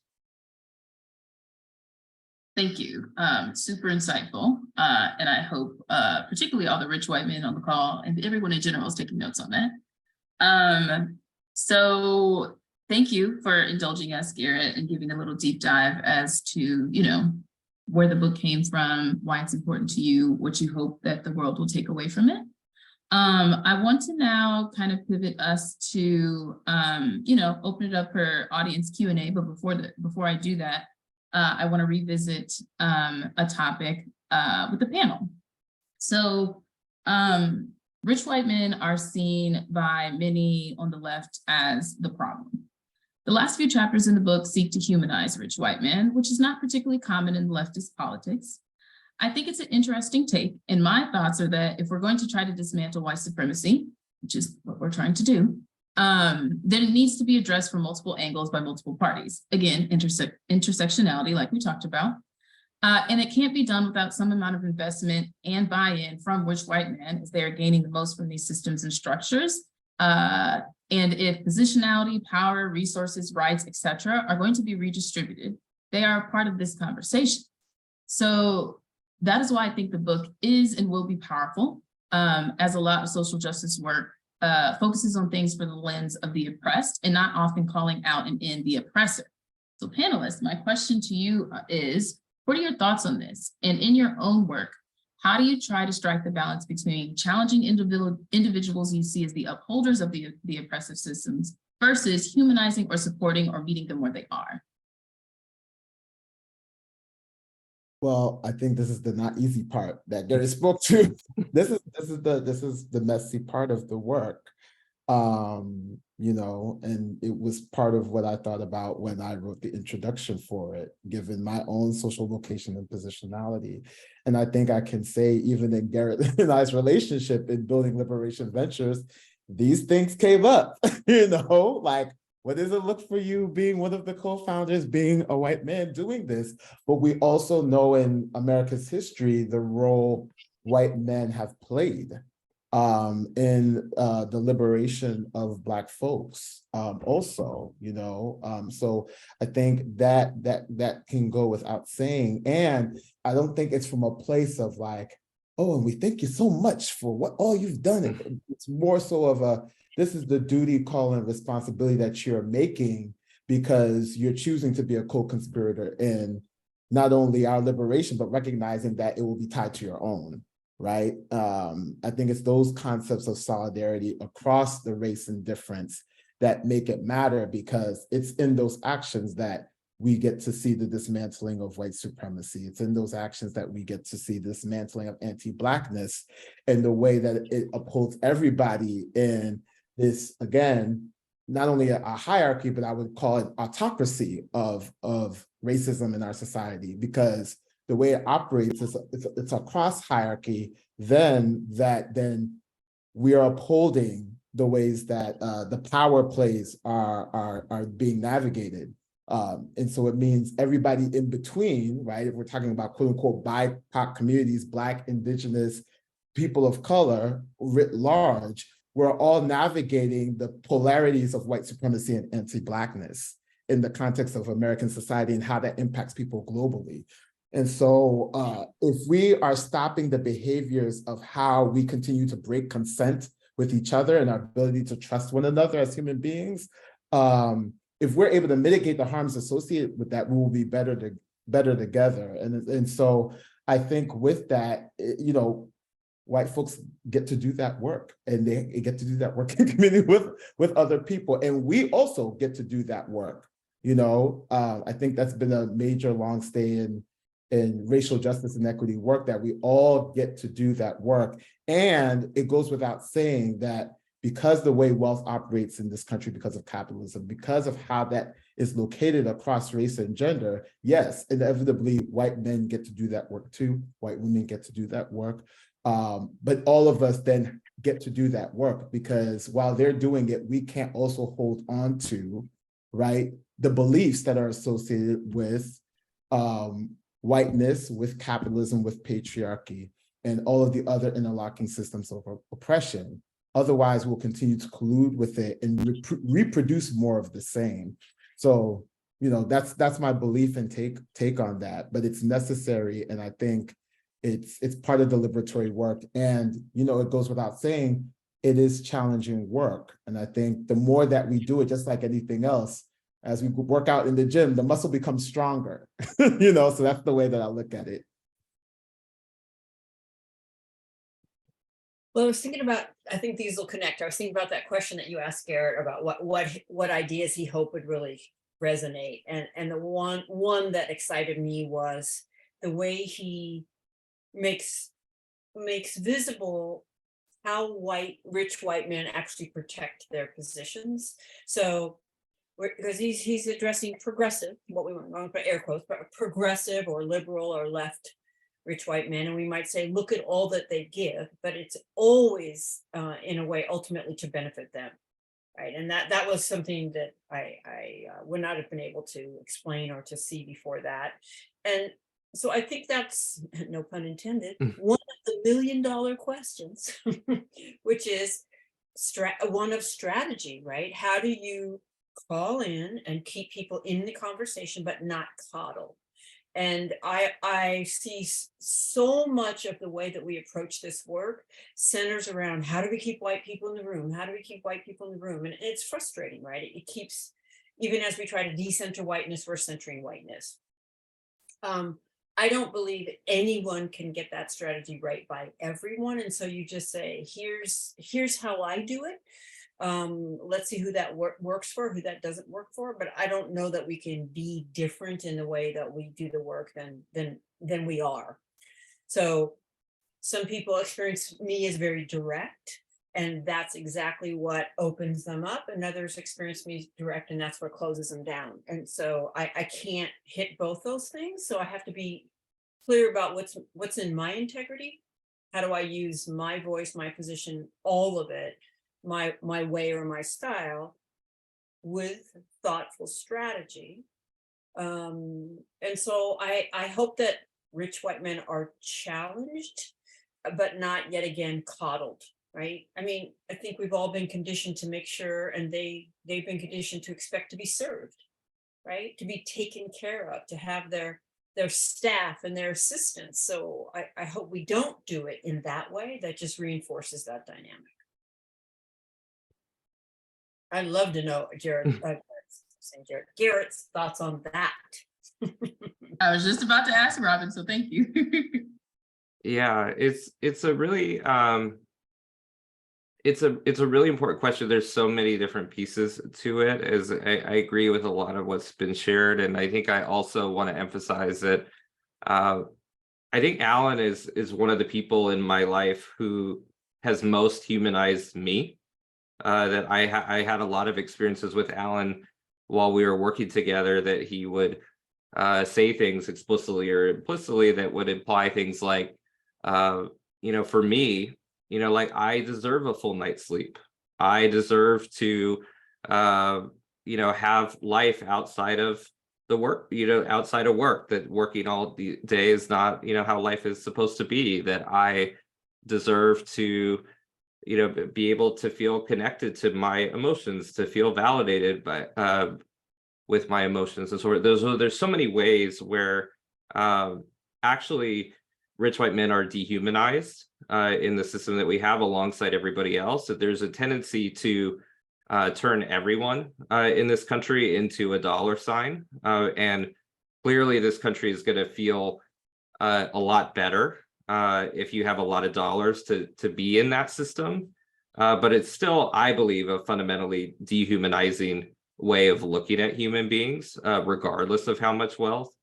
Thank you. Super insightful. And I hope particularly all the rich white men on the call and everyone in general is taking notes on that. So thank you for indulging us, Garrett, and giving a little deep dive as to, where the book came from, why it's important to you, what you hope that the world will take away from it. I want to now kind of pivot us to, open it up for audience Q&A. But before I do that, I want to revisit a topic with the panel. So rich white men are seen by many on the left as the problem. The last few chapters in the book seek to humanize rich white men, which is not particularly common in leftist politics. I think it's an interesting take, and my thoughts are that if we're going to try to dismantle white supremacy, which is what we're trying to do, then it needs to be addressed from multiple angles by multiple parties. Again, intersectionality, like we talked about. And it can't be done without some amount of investment and buy-in from rich white men, as they are gaining the most from these systems and structures. And if positionality, power, resources, rights, etc., are going to be redistributed, they are a part of this conversation. So that is why I think the book is and will be powerful, as a lot of social justice work focuses on things from the lens of the oppressed and not often calling out and in the oppressor. So panelists, my question to you is, what are your thoughts on this? And in your own work, how do you try to strike the balance between challenging individuals you see as the upholders of the oppressive systems versus humanizing or supporting or meeting them where they are? Well, I think this is the not easy part that Garrett spoke to. This is the messy part of the work. And it was part of what I thought about when I wrote the introduction for it, given my own social location and positionality. And I think I can say, even in Garrett and I's relationship in building Liberation Ventures, these things came up, like, what does it look for you being one of the co-founders, being a white man doing this? But we also know in America's history, the role white men have played in the liberation of Black folks also, so I think that can go without saying. And I don't think it's from a place of like, oh, and we thank you so much for what all you've done. It's more so of this is the duty, call, and responsibility that you're making, because you're choosing to be a co-conspirator in not only our liberation, but recognizing that it will be tied to your own, right? I think it's those concepts of solidarity across the race and difference that make it matter, because it's in those actions that we get to see the dismantling of white supremacy. It's in those actions that we get to see dismantling of anti-Blackness and the way that it upholds everybody in this, again, not only a hierarchy, but I would call it autocracy of racism in our society, because the way it operates is it's a cross hierarchy, then we are upholding the ways that the power plays are being navigated. And so it means everybody in between, right? If we're talking about quote unquote BIPOC communities, Black, Indigenous, people of color writ large, we're all navigating the polarities of white supremacy and anti-Blackness in the context of American society and how that impacts people globally. And so if we are stopping the behaviors of how we continue to break consent with each other and our ability to trust one another as human beings, if we're able to mitigate the harms associated with that, we will be better together. And so I think with that, you know, white folks get to do that work, and they get to do that work in community with other people. And we also get to do that work. You know, I think that's been a major long stay in racial justice and equity work, that we all get to do that work. And it goes without saying that because the way wealth operates in this country, because of capitalism, because of how that is located across race and gender, yes, inevitably white men get to do that work too, white women get to do that work. But all of us then get to do that work, because while they're doing it, we can't also hold on to, right, the beliefs that are associated with whiteness, with capitalism, with patriarchy, and all of the other interlocking systems of oppression. Otherwise, we'll continue to collude with it and reproduce more of the same. So, you know, that's my belief and take on that. But it's necessary, and I think it's part of the liberatory work. And, you know, it goes without saying, it is challenging work. And I think the more that we do it, just like anything else, as we work out in the gym, the muscle becomes stronger, you know, so that's the way that I look at it. Well, I was thinking about, I think these will connect. I was thinking about that question that you asked Garrett about what ideas he hoped would really resonate. And the one that excited me was the way he makes visible how rich white men actually protect their positions. So because he's addressing progressive, what we want to put air quotes, but progressive or liberal or left rich white men, and we might say, look at all that they give, but it's always in a way ultimately to benefit them, right? And that was something that I would not have been able to explain or to see before that. And so I think that's, no pun intended, one of the $1 million questions, which is one of strategy, right? How do you call in and keep people in the conversation, but not coddle? And I see so much of the way that we approach this work centers around how do we keep white people in the room? How do we keep white people in the room? And it's frustrating, right? It keeps, even as we try to decenter whiteness, we're centering whiteness. I don't believe anyone can get that strategy right by everyone. And so you just say, here's how I do it. Let's see who that works for, who that doesn't work for. But I don't know that we can be different in the way that we do the work than we are. So some people experience me as very direct, and that's exactly what opens them up. And others experience me direct, and that's what closes them down. And so I can't hit both those things. So I have to be clear about what's in my integrity. How do I use my voice, my position, all of it, my way or my style, with thoughtful strategy. And so I hope that rich white men are challenged, but not yet again coddled, right? I mean, I think we've all been conditioned to make sure, and they've been conditioned to expect to be served, right? To be taken care of, to have their staff and their assistants. So I hope we don't do it in that way. That just reinforces that dynamic. I'd love to know, Jared. saying Garrett's thoughts on that. I was just about to ask Robin, so thank you. Yeah, it's a really it's a really important question. There's so many different pieces to it. As I agree with a lot of what's been shared, and I think I also want to emphasize that I think Alan is one of the people in my life who has most humanized me. That I had a lot of experiences with Alan while we were working together, that he would say things explicitly or implicitly that would imply things like, for me, like, I deserve a full night's sleep. I deserve to, have life outside of the work, outside of work, that working all the day is not, how life is supposed to be, that I deserve to, be able to feel connected to my emotions, to feel validated by, with my emotions. And so there's so many ways where actually rich white men are dehumanized in the system that we have alongside everybody else, that there's a tendency to turn everyone in this country into a dollar sign. And clearly this country is going to feel a lot better if you have a lot of dollars to be in that system. But it's still, I believe, a fundamentally dehumanizing way of looking at human beings, regardless of how much wealth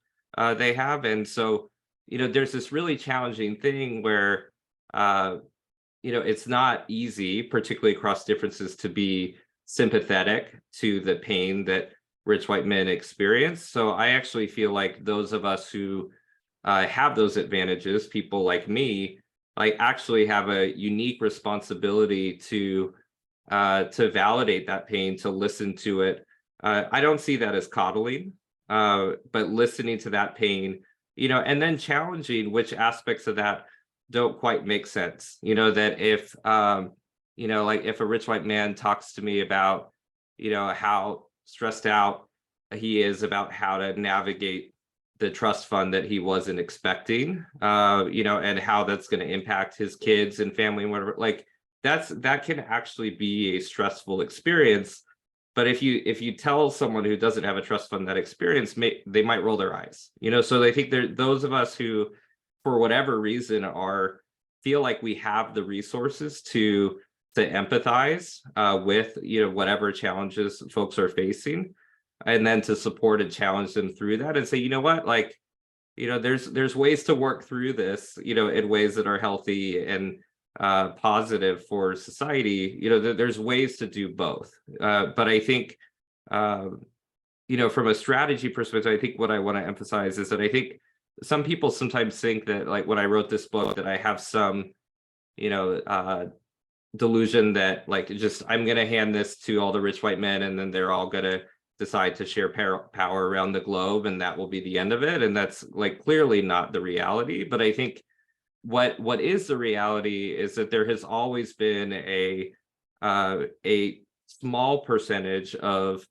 they have. And so, there's this really challenging thing where, it's not easy, particularly across differences, to be sympathetic to the pain that rich white men experience. So I actually feel like those of us who have those advantages, people like me, like, actually have a unique responsibility to validate that pain, to listen to it. I don't see that as coddling, but listening to that pain, and then challenging which aspects of that don't quite make sense. That if, like, if a rich white man talks to me about, how stressed out he is about how to navigate the trust fund that he wasn't expecting, and how that's going to impact his kids and family and whatever, like, that can actually be a stressful experience. But if you tell someone who doesn't have a trust fund that experience, they might roll their eyes. So I think those of us who, for whatever reason, feel like we have the resources to empathize with whatever challenges folks are facing, and then to support and challenge them through that, and say, what, like, there's ways to work through this, in ways that are healthy and positive for society. There's ways to do both. But I think, from a strategy perspective, I think what I want to emphasize is that I think some people sometimes think that, like, when I wrote this book, that I have some, delusion that, like, just, I'm going to hand this to all the rich white men, and then they're all going to decide to share power around the globe, and that will be the end of it. And that's, like, clearly not the reality. But I think what is the reality is that there has always been a small percentage of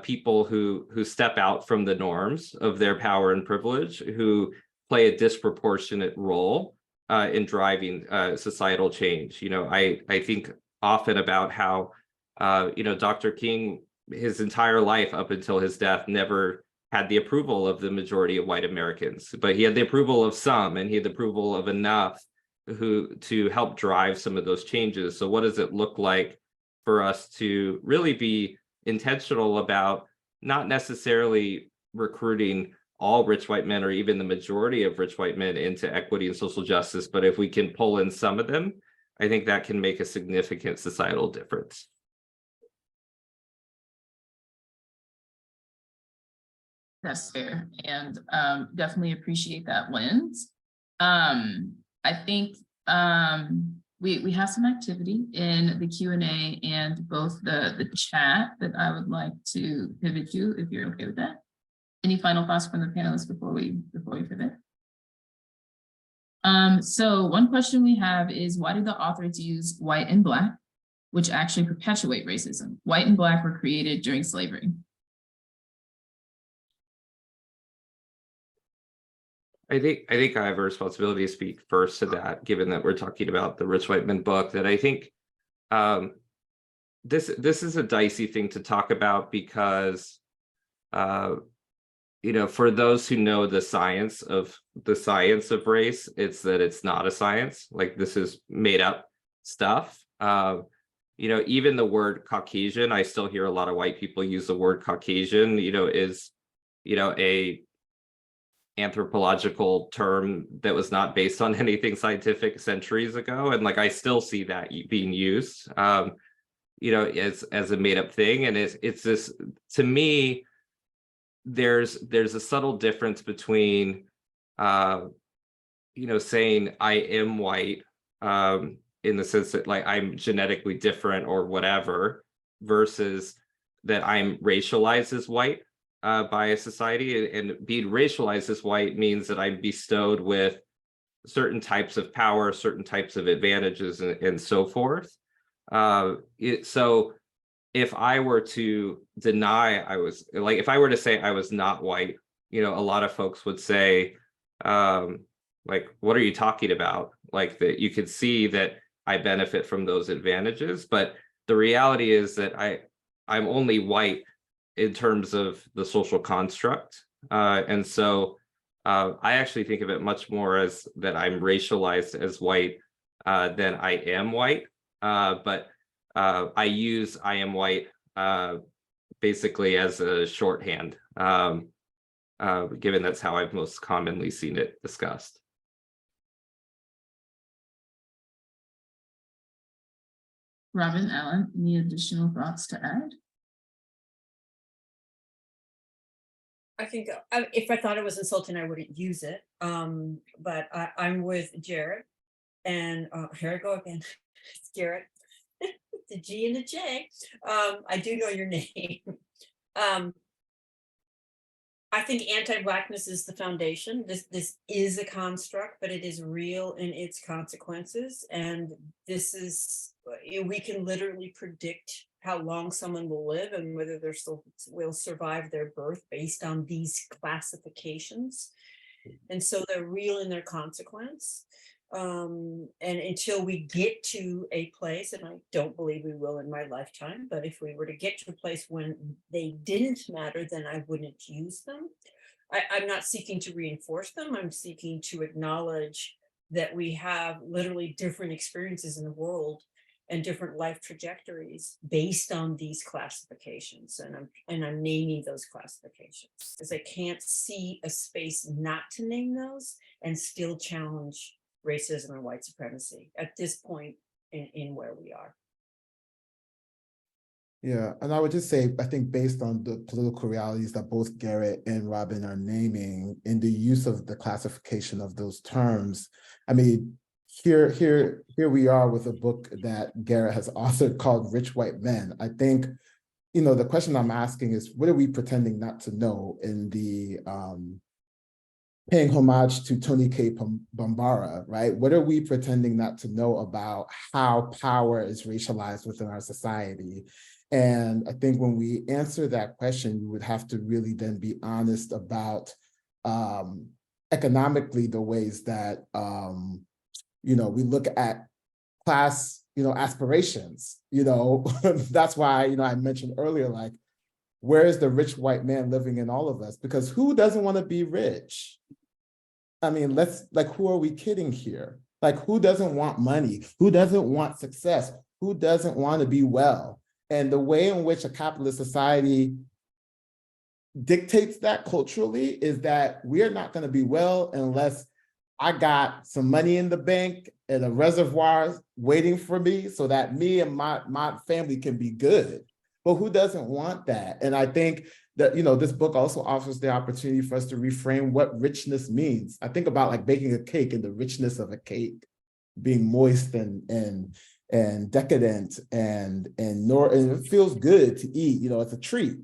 people who step out from the norms of their power and privilege, who play a disproportionate role in driving societal change. I think often about how Dr. King, his entire life up until his death, never had the approval of the majority of white Americans, but he had the approval of some, and he had the approval of enough to help drive some of those changes. So what does it look like for us to really be intentional about not necessarily recruiting all rich white men, or even the majority of rich white men, into equity and social justice, but if we can pull in some of them, I think that can make a significant societal difference. That's fair, and definitely appreciate that lens. I think we have some activity in the Q&A and both the chat that I would like to pivot to, if you're okay with that. Any final thoughts from the panelists before we pivot? So one question we have is, why did the authors use white and black, which actually perpetuate racism? White and black were created during slavery. I think I have a responsibility to speak first to that, given that we're talking about the Rich White Men book. That I think this is a dicey thing to talk about, because for those who know the science of race, it's that it's not a science. Like, this is made up stuff. Even the word Caucasian, I still hear a lot of white people use the word Caucasian, is, a anthropological term that was not based on anything scientific centuries ago. And like, I still see that being used, as a made up thing. And it's this, to me, there's a subtle difference between, saying I am white, in the sense that like I'm genetically different or whatever, versus that I'm racialized as white by a society. And being racialized as white means that I'm bestowed with certain types of power, certain types of advantages, and so forth. So if I were to deny if I were to say I was not white, a lot of folks would say, like, what are you talking about? Like, that you could see that I benefit from those advantages. But the reality is that I'm only white in terms of the social construct. And so I actually think of it much more as that I'm racialized as white than I am white. But I use I am white basically as a shorthand, given that's how I've most commonly seen it discussed. Robin, Alan, any additional thoughts to add? I think if I thought it was insulting, I wouldn't use it. But I'm with Jared, and here I go again. It's Garrett, the G and the J. I do know your name. I think anti-Blackness is the foundation. This is a construct, but it is real in its consequences. And this is, we can literally predict how long someone will live and whether they will survive their birth based on these classifications. And so they're real in their consequence. And until we get to a place, and I don't believe we will in my lifetime, but if we were to get to a place when they didn't matter, then I wouldn't use them. I'm not seeking to reinforce them. I'm seeking to acknowledge that we have literally different experiences in the world and different life trajectories based on these classifications. And I'm naming those classifications because I can't see a space not to name those and still challenge racism and white supremacy at this point in where we are. Yeah, and I would just say, I think based on the political realities that both Garrett and Robin are naming in the use of the classification of those terms, I mean, here we are with a book that Garrett has authored called Rich White Men. I think, the question I'm asking is, what are we pretending not to know in the paying homage to Tony K. Bambara, right? What are we pretending not to know about how power is racialized within our society? And I think when we answer that question, we would have to really then be honest about economically the ways that, we look at class, aspirations, that's why, I mentioned earlier, like, where is the rich white man living in all of us? Because who doesn't want to be rich? I mean, who are we kidding here? Like, who doesn't want money? Who doesn't want success? Who doesn't want to be well? And the way in which a capitalist society dictates that culturally is that we're not going to be well unless I got some money in the bank and a reservoir waiting for me so that me and my family can be good. But who doesn't want that? And I think that, this book also offers the opportunity for us to reframe what richness means. I think about like baking a cake and the richness of a cake being moist and decadent and it feels good to eat, it's a treat,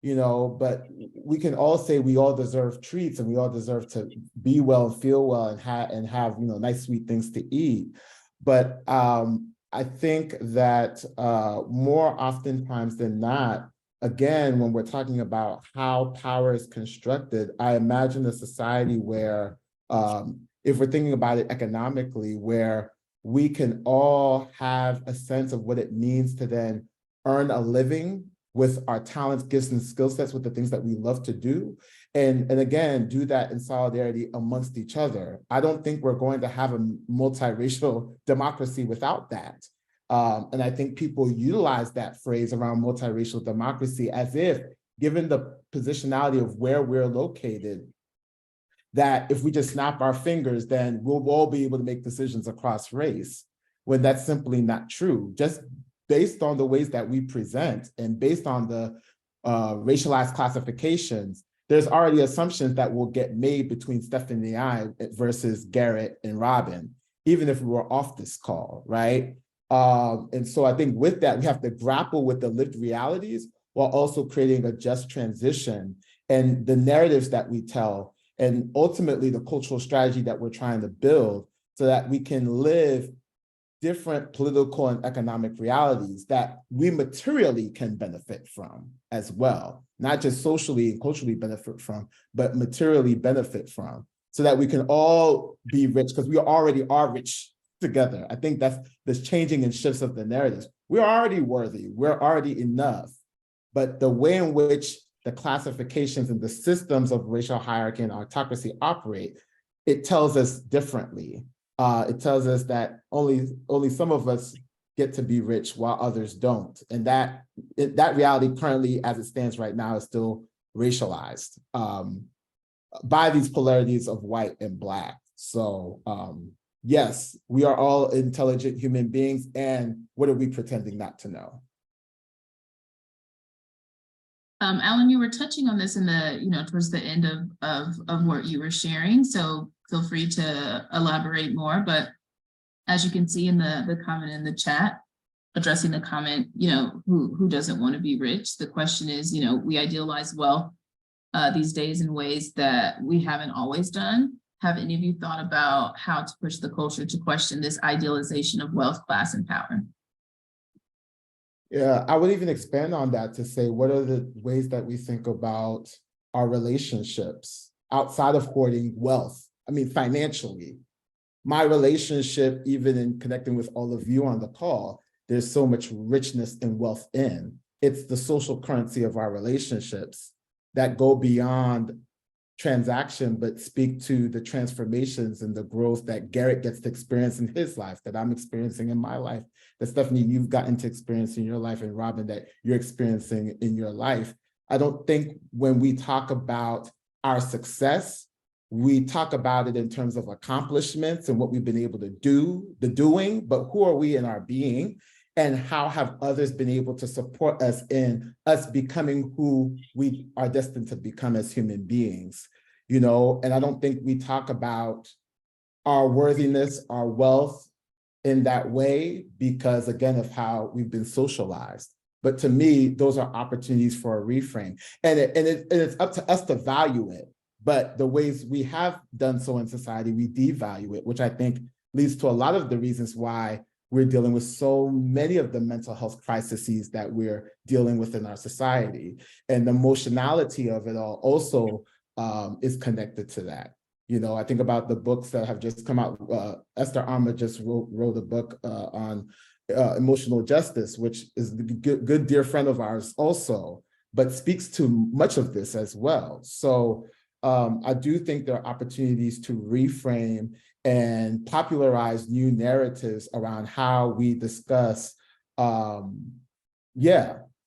but we can all say we all deserve treats and we all deserve to be well and feel well and have nice sweet things to eat. But I think that more oftentimes than not, again, when we're talking about how power is constructed, I imagine a society where, if we're thinking about it economically, where we can all have a sense of what it means to then earn a living with our talents, gifts, and skill sets, with the things that we love to do. And again, do that in solidarity amongst each other. I don't think we're going to have a multiracial democracy without that. And I think people utilize that phrase around multiracial democracy as if, given the positionality of where we're located, that if we just snap our fingers, then we'll all be able to make decisions across race, when that's simply not true. Just based on the ways that we present and based on the racialized classifications, there's already assumptions that will get made between Stephanie and I versus Garrett and Robin, even if we were off this call, right? And so I think with that, we have to grapple with the lived realities while also creating a just transition and the narratives that we tell, and ultimately the cultural strategy that we're trying to build, so that we can live different political and economic realities that we materially can benefit from as well, not just socially and culturally benefit from, but materially benefit from, so that we can all be rich, because we already are rich together. I think that's this changing and shifts of the narratives. We're already worthy, we're already enough, but the way in which the classifications and the systems of racial hierarchy and autocracy operate, it tells us differently. It tells us that only some of us get to be rich while others don't. And that reality currently, as it stands right now, is still racialized by these polarities of white and Black. So yes, we are all intelligent human beings, and what are we pretending not to know? Alan, you were touching on this in the, towards the end of what you were sharing, so feel free to elaborate more. But as you can see in the comment in the chat, addressing the comment, who doesn't want to be rich? The question is, we idealize wealth these days in ways that we haven't always done. Have any of you thought about how to push the culture to question this idealization of wealth, class, and power? Yeah, I would even expand on that to say, what are the ways that we think about our relationships outside of hoarding wealth? I mean, financially, my relationship, even in connecting with all of you on the call, there's so much richness and wealth in. It's the social currency of our relationships that go beyond transaction, but speak to the transformations and the growth that Garrett gets to experience in his life, that I'm experiencing in my life, that Stephanie, you've gotten to experience in your life, and Robin, that you're experiencing in your life. I don't think when we talk about our success, we talk about it in terms of accomplishments and what we've been able to do, the doing, but who are we in our being? And how have others been able to support us in us becoming who we are destined to become as human beings, And I don't think we talk about our worthiness, our wealth in that way, because again, of how we've been socialized. But to me, those are opportunities for a reframe. And it's up to us to value it. But the ways we have done so in society, we devalue it, which I think leads to a lot of the reasons why we're dealing with so many of the mental health crises that we're dealing with in our society. And the emotionality of it all also is connected to that. I think about the books that have just come out. Esther Arma just wrote a book on emotional justice, which is a good dear friend of ours also, but speaks to much of this as well. So I do think there are opportunities to reframe and popularize new narratives around how we discuss,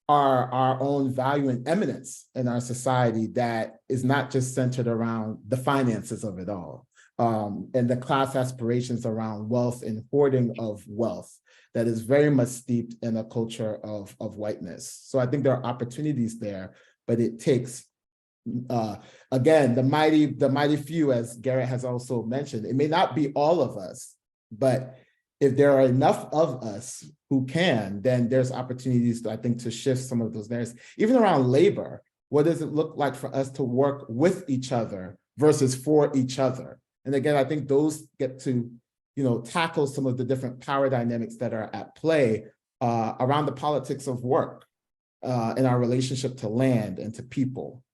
our own value and eminence in our society, that is not just centered around the finances of it all, and the class aspirations around wealth and hoarding of wealth that is very much steeped in a culture of whiteness. So I think there are opportunities there, but it takes again, the mighty few, as Garrett has also mentioned. It may not be all of us, but if there are enough of us who can, then there's opportunities, I think, to shift some of those narratives. Even around labor, what does it look like for us to work with each other versus for each other? And again, I think those get to, tackle some of the different power dynamics that are at play around the politics of work in our relationship to land and to people.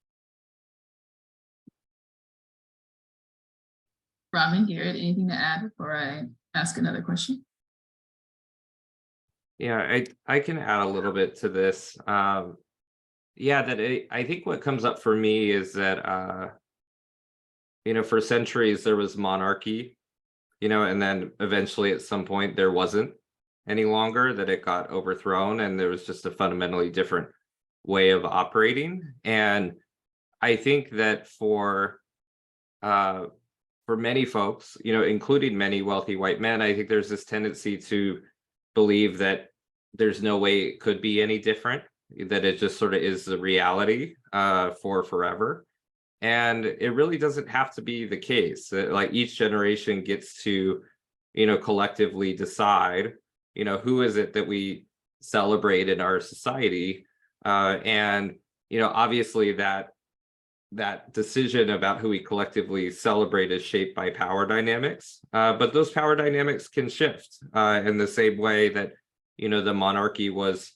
Robin, Garrett, anything to add before I ask another question? Yeah, I can add a little bit to this. Yeah, I think what comes up for me is that for centuries there was monarchy, and then eventually at some point there wasn't any longer, that it got overthrown and there was just a fundamentally different way of operating. And I think that for many folks, including many wealthy white men, I think there's this tendency to believe that there's no way it could be any different, that it just sort of is the reality for forever. And it really doesn't have to be the case. Like each generation gets to, collectively decide, who is it that we celebrate in our society. And, obviously that decision about who we collectively celebrate is shaped by power dynamics. But those power dynamics can shift in the same way that, the monarchy was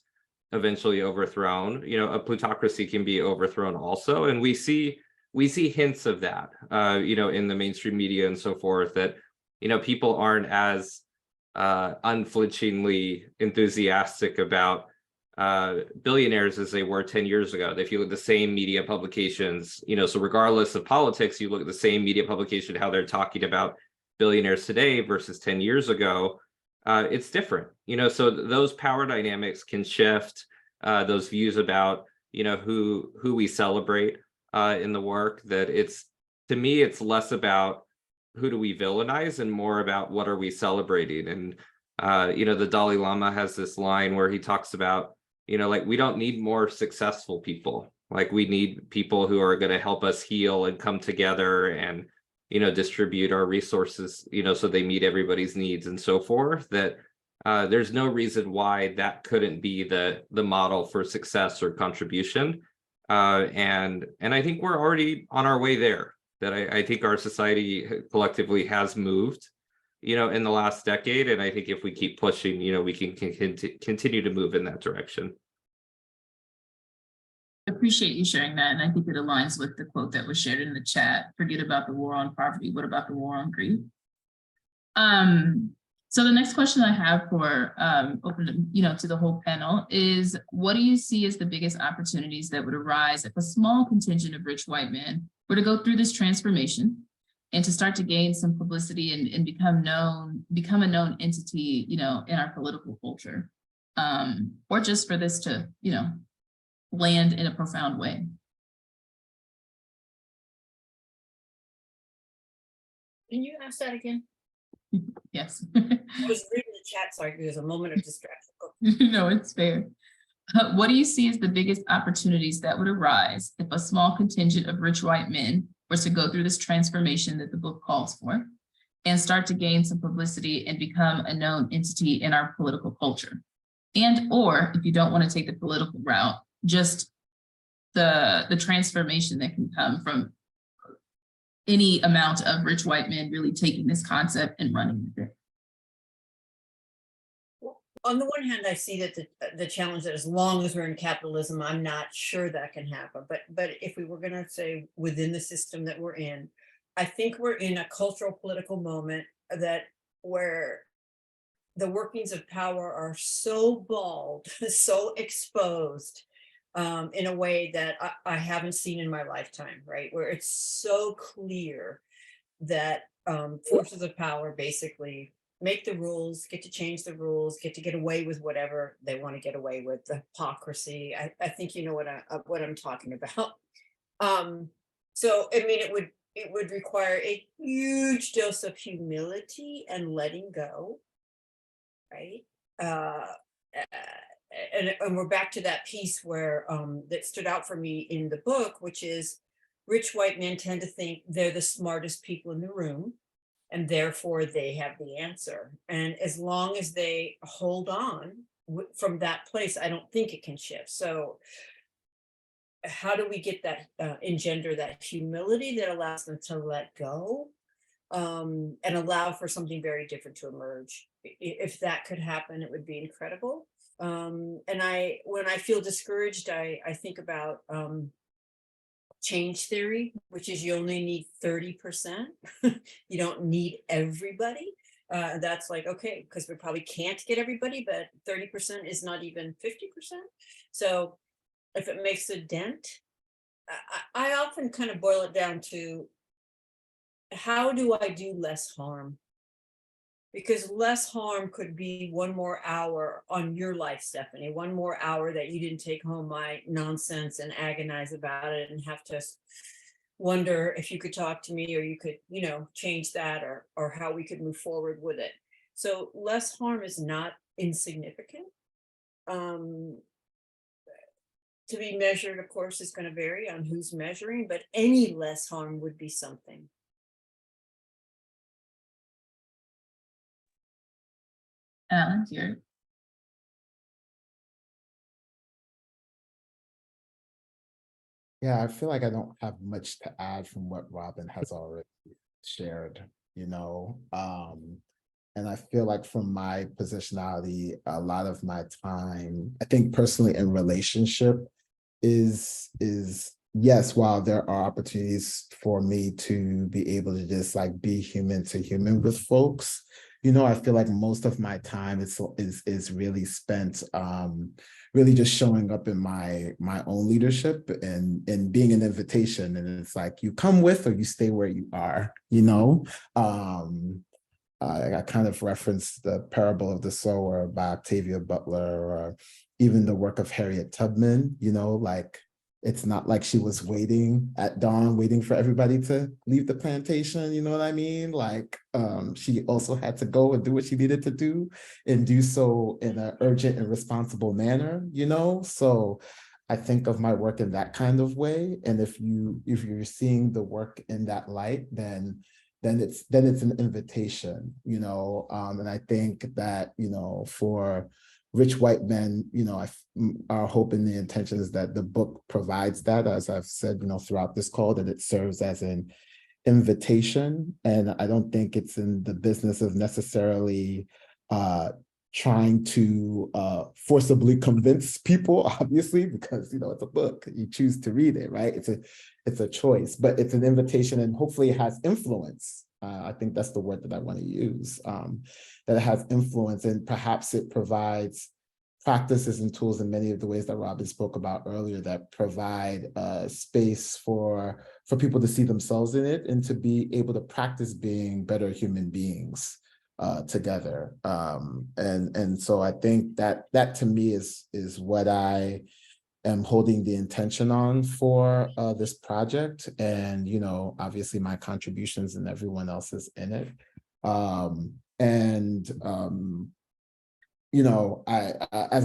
eventually overthrown. A plutocracy can be overthrown also. And we see hints of that, in the mainstream media and so forth, that, people aren't as unflinchingly enthusiastic about billionaires as they were 10 years ago. If you look at the same media publications, so regardless of politics, you look at the same media publication, how they're talking about billionaires today versus 10 years ago, it's different, so those power dynamics can shift, those views about, who we celebrate in the work, that to me, it's less about who do we villainize and more about what are we celebrating. And, the Dalai Lama has this line where he talks about, like, we don't need more successful people. Like, we need people who are going to help us heal and come together and, distribute our resources, so they meet everybody's needs and so forth. That there's no reason why that couldn't be the model for success or contribution. And I think we're already on our way there. That I think our society collectively has moved, in the last decade. And I think if we keep pushing, we can continue to move in that direction. Appreciate you sharing that. And I think it aligns with the quote that was shared in the chat. Forget about the war on poverty. What about the war on greed? So the next question I have for open, to the whole panel is, what do you see as the biggest opportunities that would arise if a small contingent of rich white men were to go through this transformation and to start to gain some publicity and become a known entity, in our political culture, or just for this to, land in a profound way? Can you ask that again? Yes. I was reading the chat, so there's a moment of distraction. No, it's fair. What do you see as the biggest opportunities that would arise if a small contingent of rich white men was to go through this transformation that the book calls for and start to gain some publicity and become a known entity in our political culture? And, or if you don't want to take the political route, just the transformation that can come from any amount of rich white men really taking this concept and running with it. On the one hand, I see that the challenge that as long as we're in capitalism, I'm not sure that can happen. But if we were going to say within the system that we're in, I think we're in a cultural political moment where the workings of power are so bald, so exposed, in a way that I haven't seen in my lifetime, right? Where it's so clear that forces of power basically make the rules, get to change the rules, get away with whatever they want to get away with, the hypocrisy. I think you know what I'm talking about. So I mean, it would require a huge dose of humility and letting go, right? And we're back to that piece where that stood out for me in the book, which is rich white men tend to think they're the smartest people in the room, and therefore they have the answer. And as long as they hold on from that place, I don't think it can shift. So how do we get that, engender that humility that allows them to let go, and allow for something very different to emerge? If that could happen, it would be incredible. And when I feel discouraged, I think about change theory, which is you only need 30%. You don't need everybody. That's like, okay, because we probably can't get everybody, but 30% is not even 50%. So if it makes a dent, I often kind of boil it down to, how do I do less harm? Because less harm could be 1 more hour on your life, Stephanie, 1 more hour that you didn't take home my nonsense and agonize about it and have to wonder if you could talk to me, or you could, change that, or how we could move forward with it. So less harm is not insignificant. To be measured, of course, is going to vary on who's measuring, but any less harm would be something. Alan, here. Yeah, I feel like I don't have much to add from what Robin has already shared, and I feel like from my positionality, a lot of my time, I think personally in relationship is yes, while there are opportunities for me to be able to just like be human to human with folks, I feel like most of my time is really spent really just showing up in my own leadership and being an invitation. And it's like, you come with or you stay where you are, I kind of referenced the parable of the sower by Octavia Butler, or even the work of Harriet Tubman, like, it's not like she was waiting at dawn, waiting for everybody to leave the plantation, you know what I mean? Like, she also had to go and do what she needed to do, and do so in an urgent and responsible manner, So I think of my work in that kind of way. And if you're seeing the work in that light, then it's an invitation, and I think that, for rich white men, our hope and the intention is that the book provides that, as I've said, throughout this call, that it serves as an invitation. And I don't think it's in the business of necessarily trying to forcibly convince people, obviously, because it's a book, you choose to read it, right? It's a choice, but it's an invitation, and hopefully it has influence. I think that's the word that I want to use, that it has influence, and perhaps it provides practices and tools in many of the ways that Robin spoke about earlier, that provide space for people to see themselves in it and to be able to practice being better human beings together. And so I think that to me is what I am holding the intention on for this project. And, obviously my contributions and everyone else's in it. As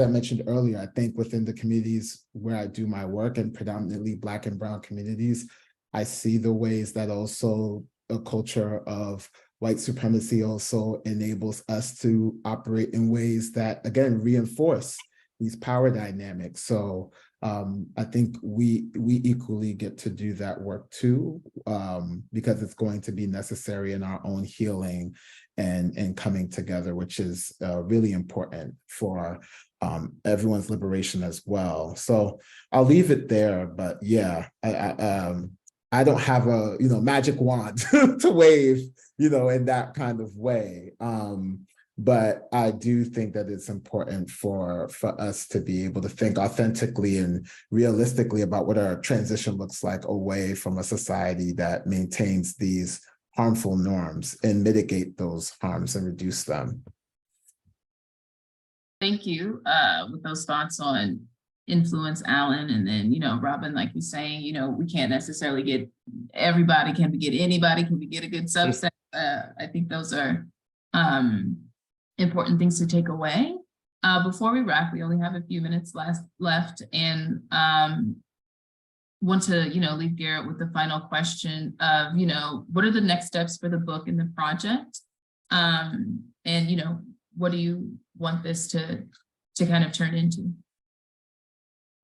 I mentioned earlier, I think within the communities where I do my work, and predominantly Black and Brown communities, I see the ways that also a culture of white supremacy also enables us to operate in ways that, again, reinforce these power dynamics. So I think we equally get to do that work too, because it's going to be necessary in our own healing and coming together, which is really important for everyone's liberation as well. So I'll leave it there, but yeah, I don't have a magic wand to wave, in that kind of way. But I do think that it's important for us to be able to think authentically and realistically about what our transition looks like away from a society that maintains these harmful norms, and mitigate those harms and reduce them. Thank you with those thoughts on influence, Alan. And then, Robin, like you're saying, we can't necessarily get everybody. Can we get anybody? Can we get a good subset? I think those are important things to take away. Before we wrap, we only have a few minutes left, and want to, leave Garrett with the final question of, what are the next steps for the book and the project? And, what do you want this to kind of turn into?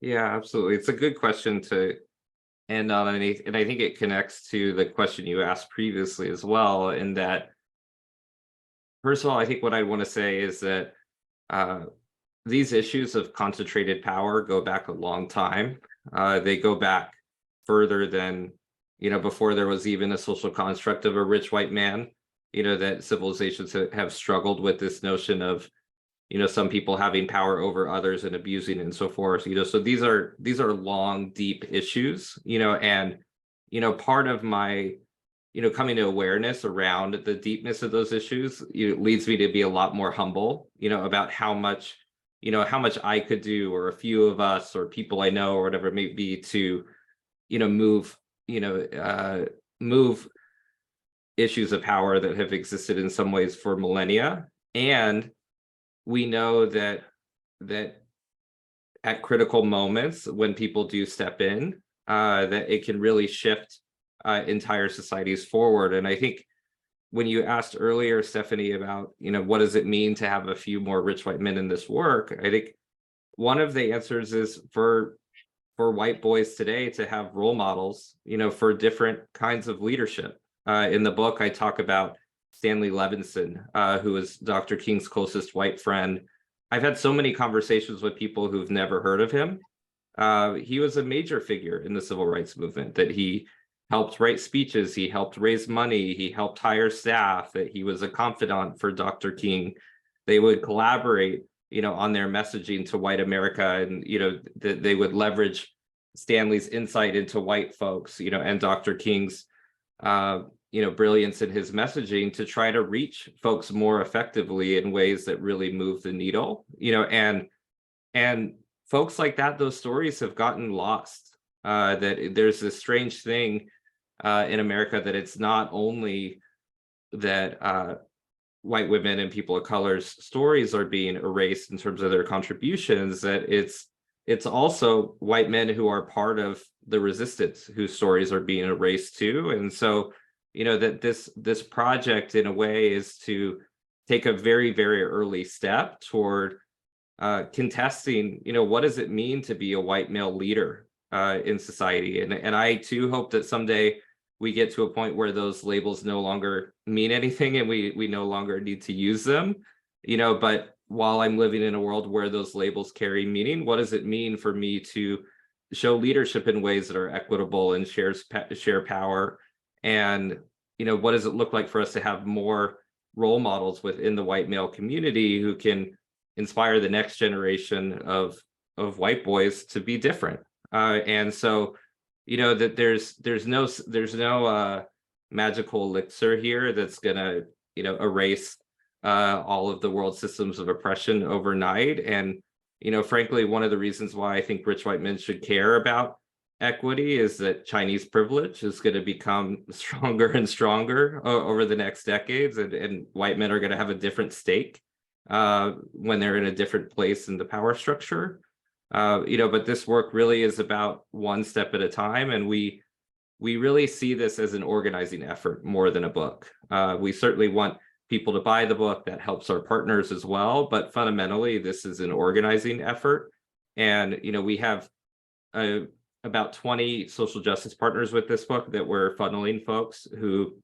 Yeah, absolutely. It's a good question to end on, and I think it connects to the question you asked previously as well, in that, first of all, I think what I want to say is that these issues of concentrated power go back a long time. They go back further than, before there was even a social construct of a rich white man, that civilizations have struggled with this notion of some people having power over others and abusing and so forth, so these are long, deep issues, and, part of my, coming to awareness around the deepness of those issues, leads me to be a lot more humble, about how much I could do, or a few of us, or people I know, or whatever it may be, to, move issues of power that have existed in some ways for millennia. And we know that at critical moments, when people do step in, that it can really shift entire societies forward. And I think when you asked earlier, Stephanie, about, what does it mean to have a few more rich white men in this work, I think one of the answers is for white boys today to have role models, for different kinds of leadership. In the book, I talk about Stanley Levinson, who is Dr. King's closest white friend. I've had so many conversations with people who've never heard of him. He was a major figure in the civil rights movement, that he helped write speeches, he helped raise money, he helped hire staff, that he was a confidant for Dr. King. They would collaborate, on their messaging to white America, and, that they would leverage Stanley's insight into white folks, and Dr. King's, brilliance in his messaging to try to reach folks more effectively in ways that really move the needle, and folks like that, those stories have gotten lost. That there's this strange thing in America, that it's not only that white women and people of color's stories are being erased in terms of their contributions, that it's also white men who are part of the resistance whose stories are being erased too. And so, that this project in a way is to take a very, very early step toward contesting, what does it mean to be a white male leader in society? And I too hope that someday we get to a point where those labels no longer mean anything, and we no longer need to use them, but while I'm living in a world where those labels carry meaning, what does it mean for me to show leadership in ways that are equitable and share power? And, what does it look like for us to have more role models within the white male community who can inspire the next generation of white boys to be different? And so, that there's no magical elixir here that's gonna, erase all of the world systems of oppression overnight. And, frankly, one of the reasons why I think rich white men should care about equity is that Chinese privilege is going to become stronger and stronger over the next decades, and white men are going to have a different stake when they're in a different place in the power structure. But this work really is about one step at a time, and we really see this as an organizing effort more than a book. We certainly want people to buy the book. That helps our partners as well, but fundamentally this is an organizing effort. And we have about 20 social justice partners with this book that we're funneling folks who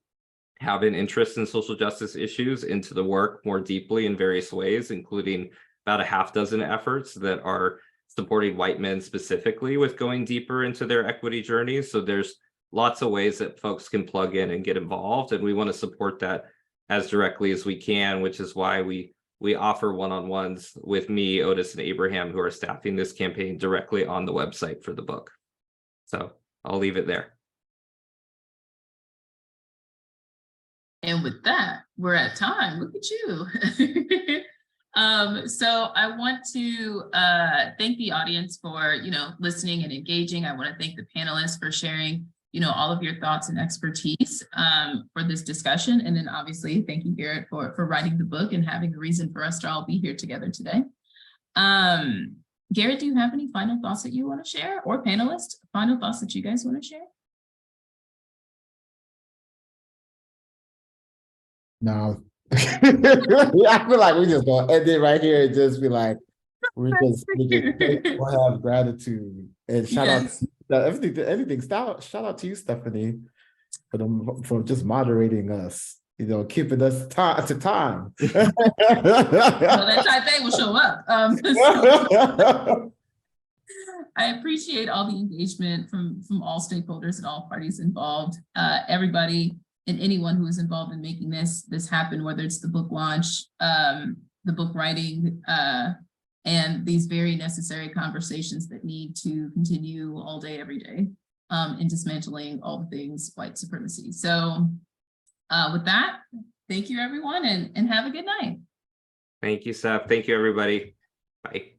have an interest in social justice issues into the work more deeply in various ways, including about a half dozen efforts that are supporting white men specifically with going deeper into their equity journeys. So there's lots of ways that folks can plug in and get involved, and we want to support that as directly as we can, which is why we offer one-on-ones with me, Otis, and Abraham, who are staffing this campaign, directly on the website for the book. So I'll leave it there. And with that, we're at time. Look at you. So I want to thank the audience for, listening and engaging. I want to thank the panelists for sharing, all of your thoughts and expertise for this discussion. And then obviously, thank you, Garrett, for writing the book and having a reason for us to all be here together today. Garrett, do you have any final thoughts that you want to share, or panelists, final thoughts that you guys want to share? No. I feel like we just gonna end it right here and just be like, we'll have gratitude and shout out to everything. Shout out to you, Stephanie, for just moderating us, keeping us to time. Well, that Taipei will show up. I appreciate all the engagement from all stakeholders and all parties involved, everybody and anyone who is involved in making this happen, whether it's the book launch, the the book writing and these very necessary conversations that need to continue all day, every day, in dismantling all the things white supremacy. So with that, thank you, everyone, and have a good night. Thank you, Steph. Thank you, everybody. Bye.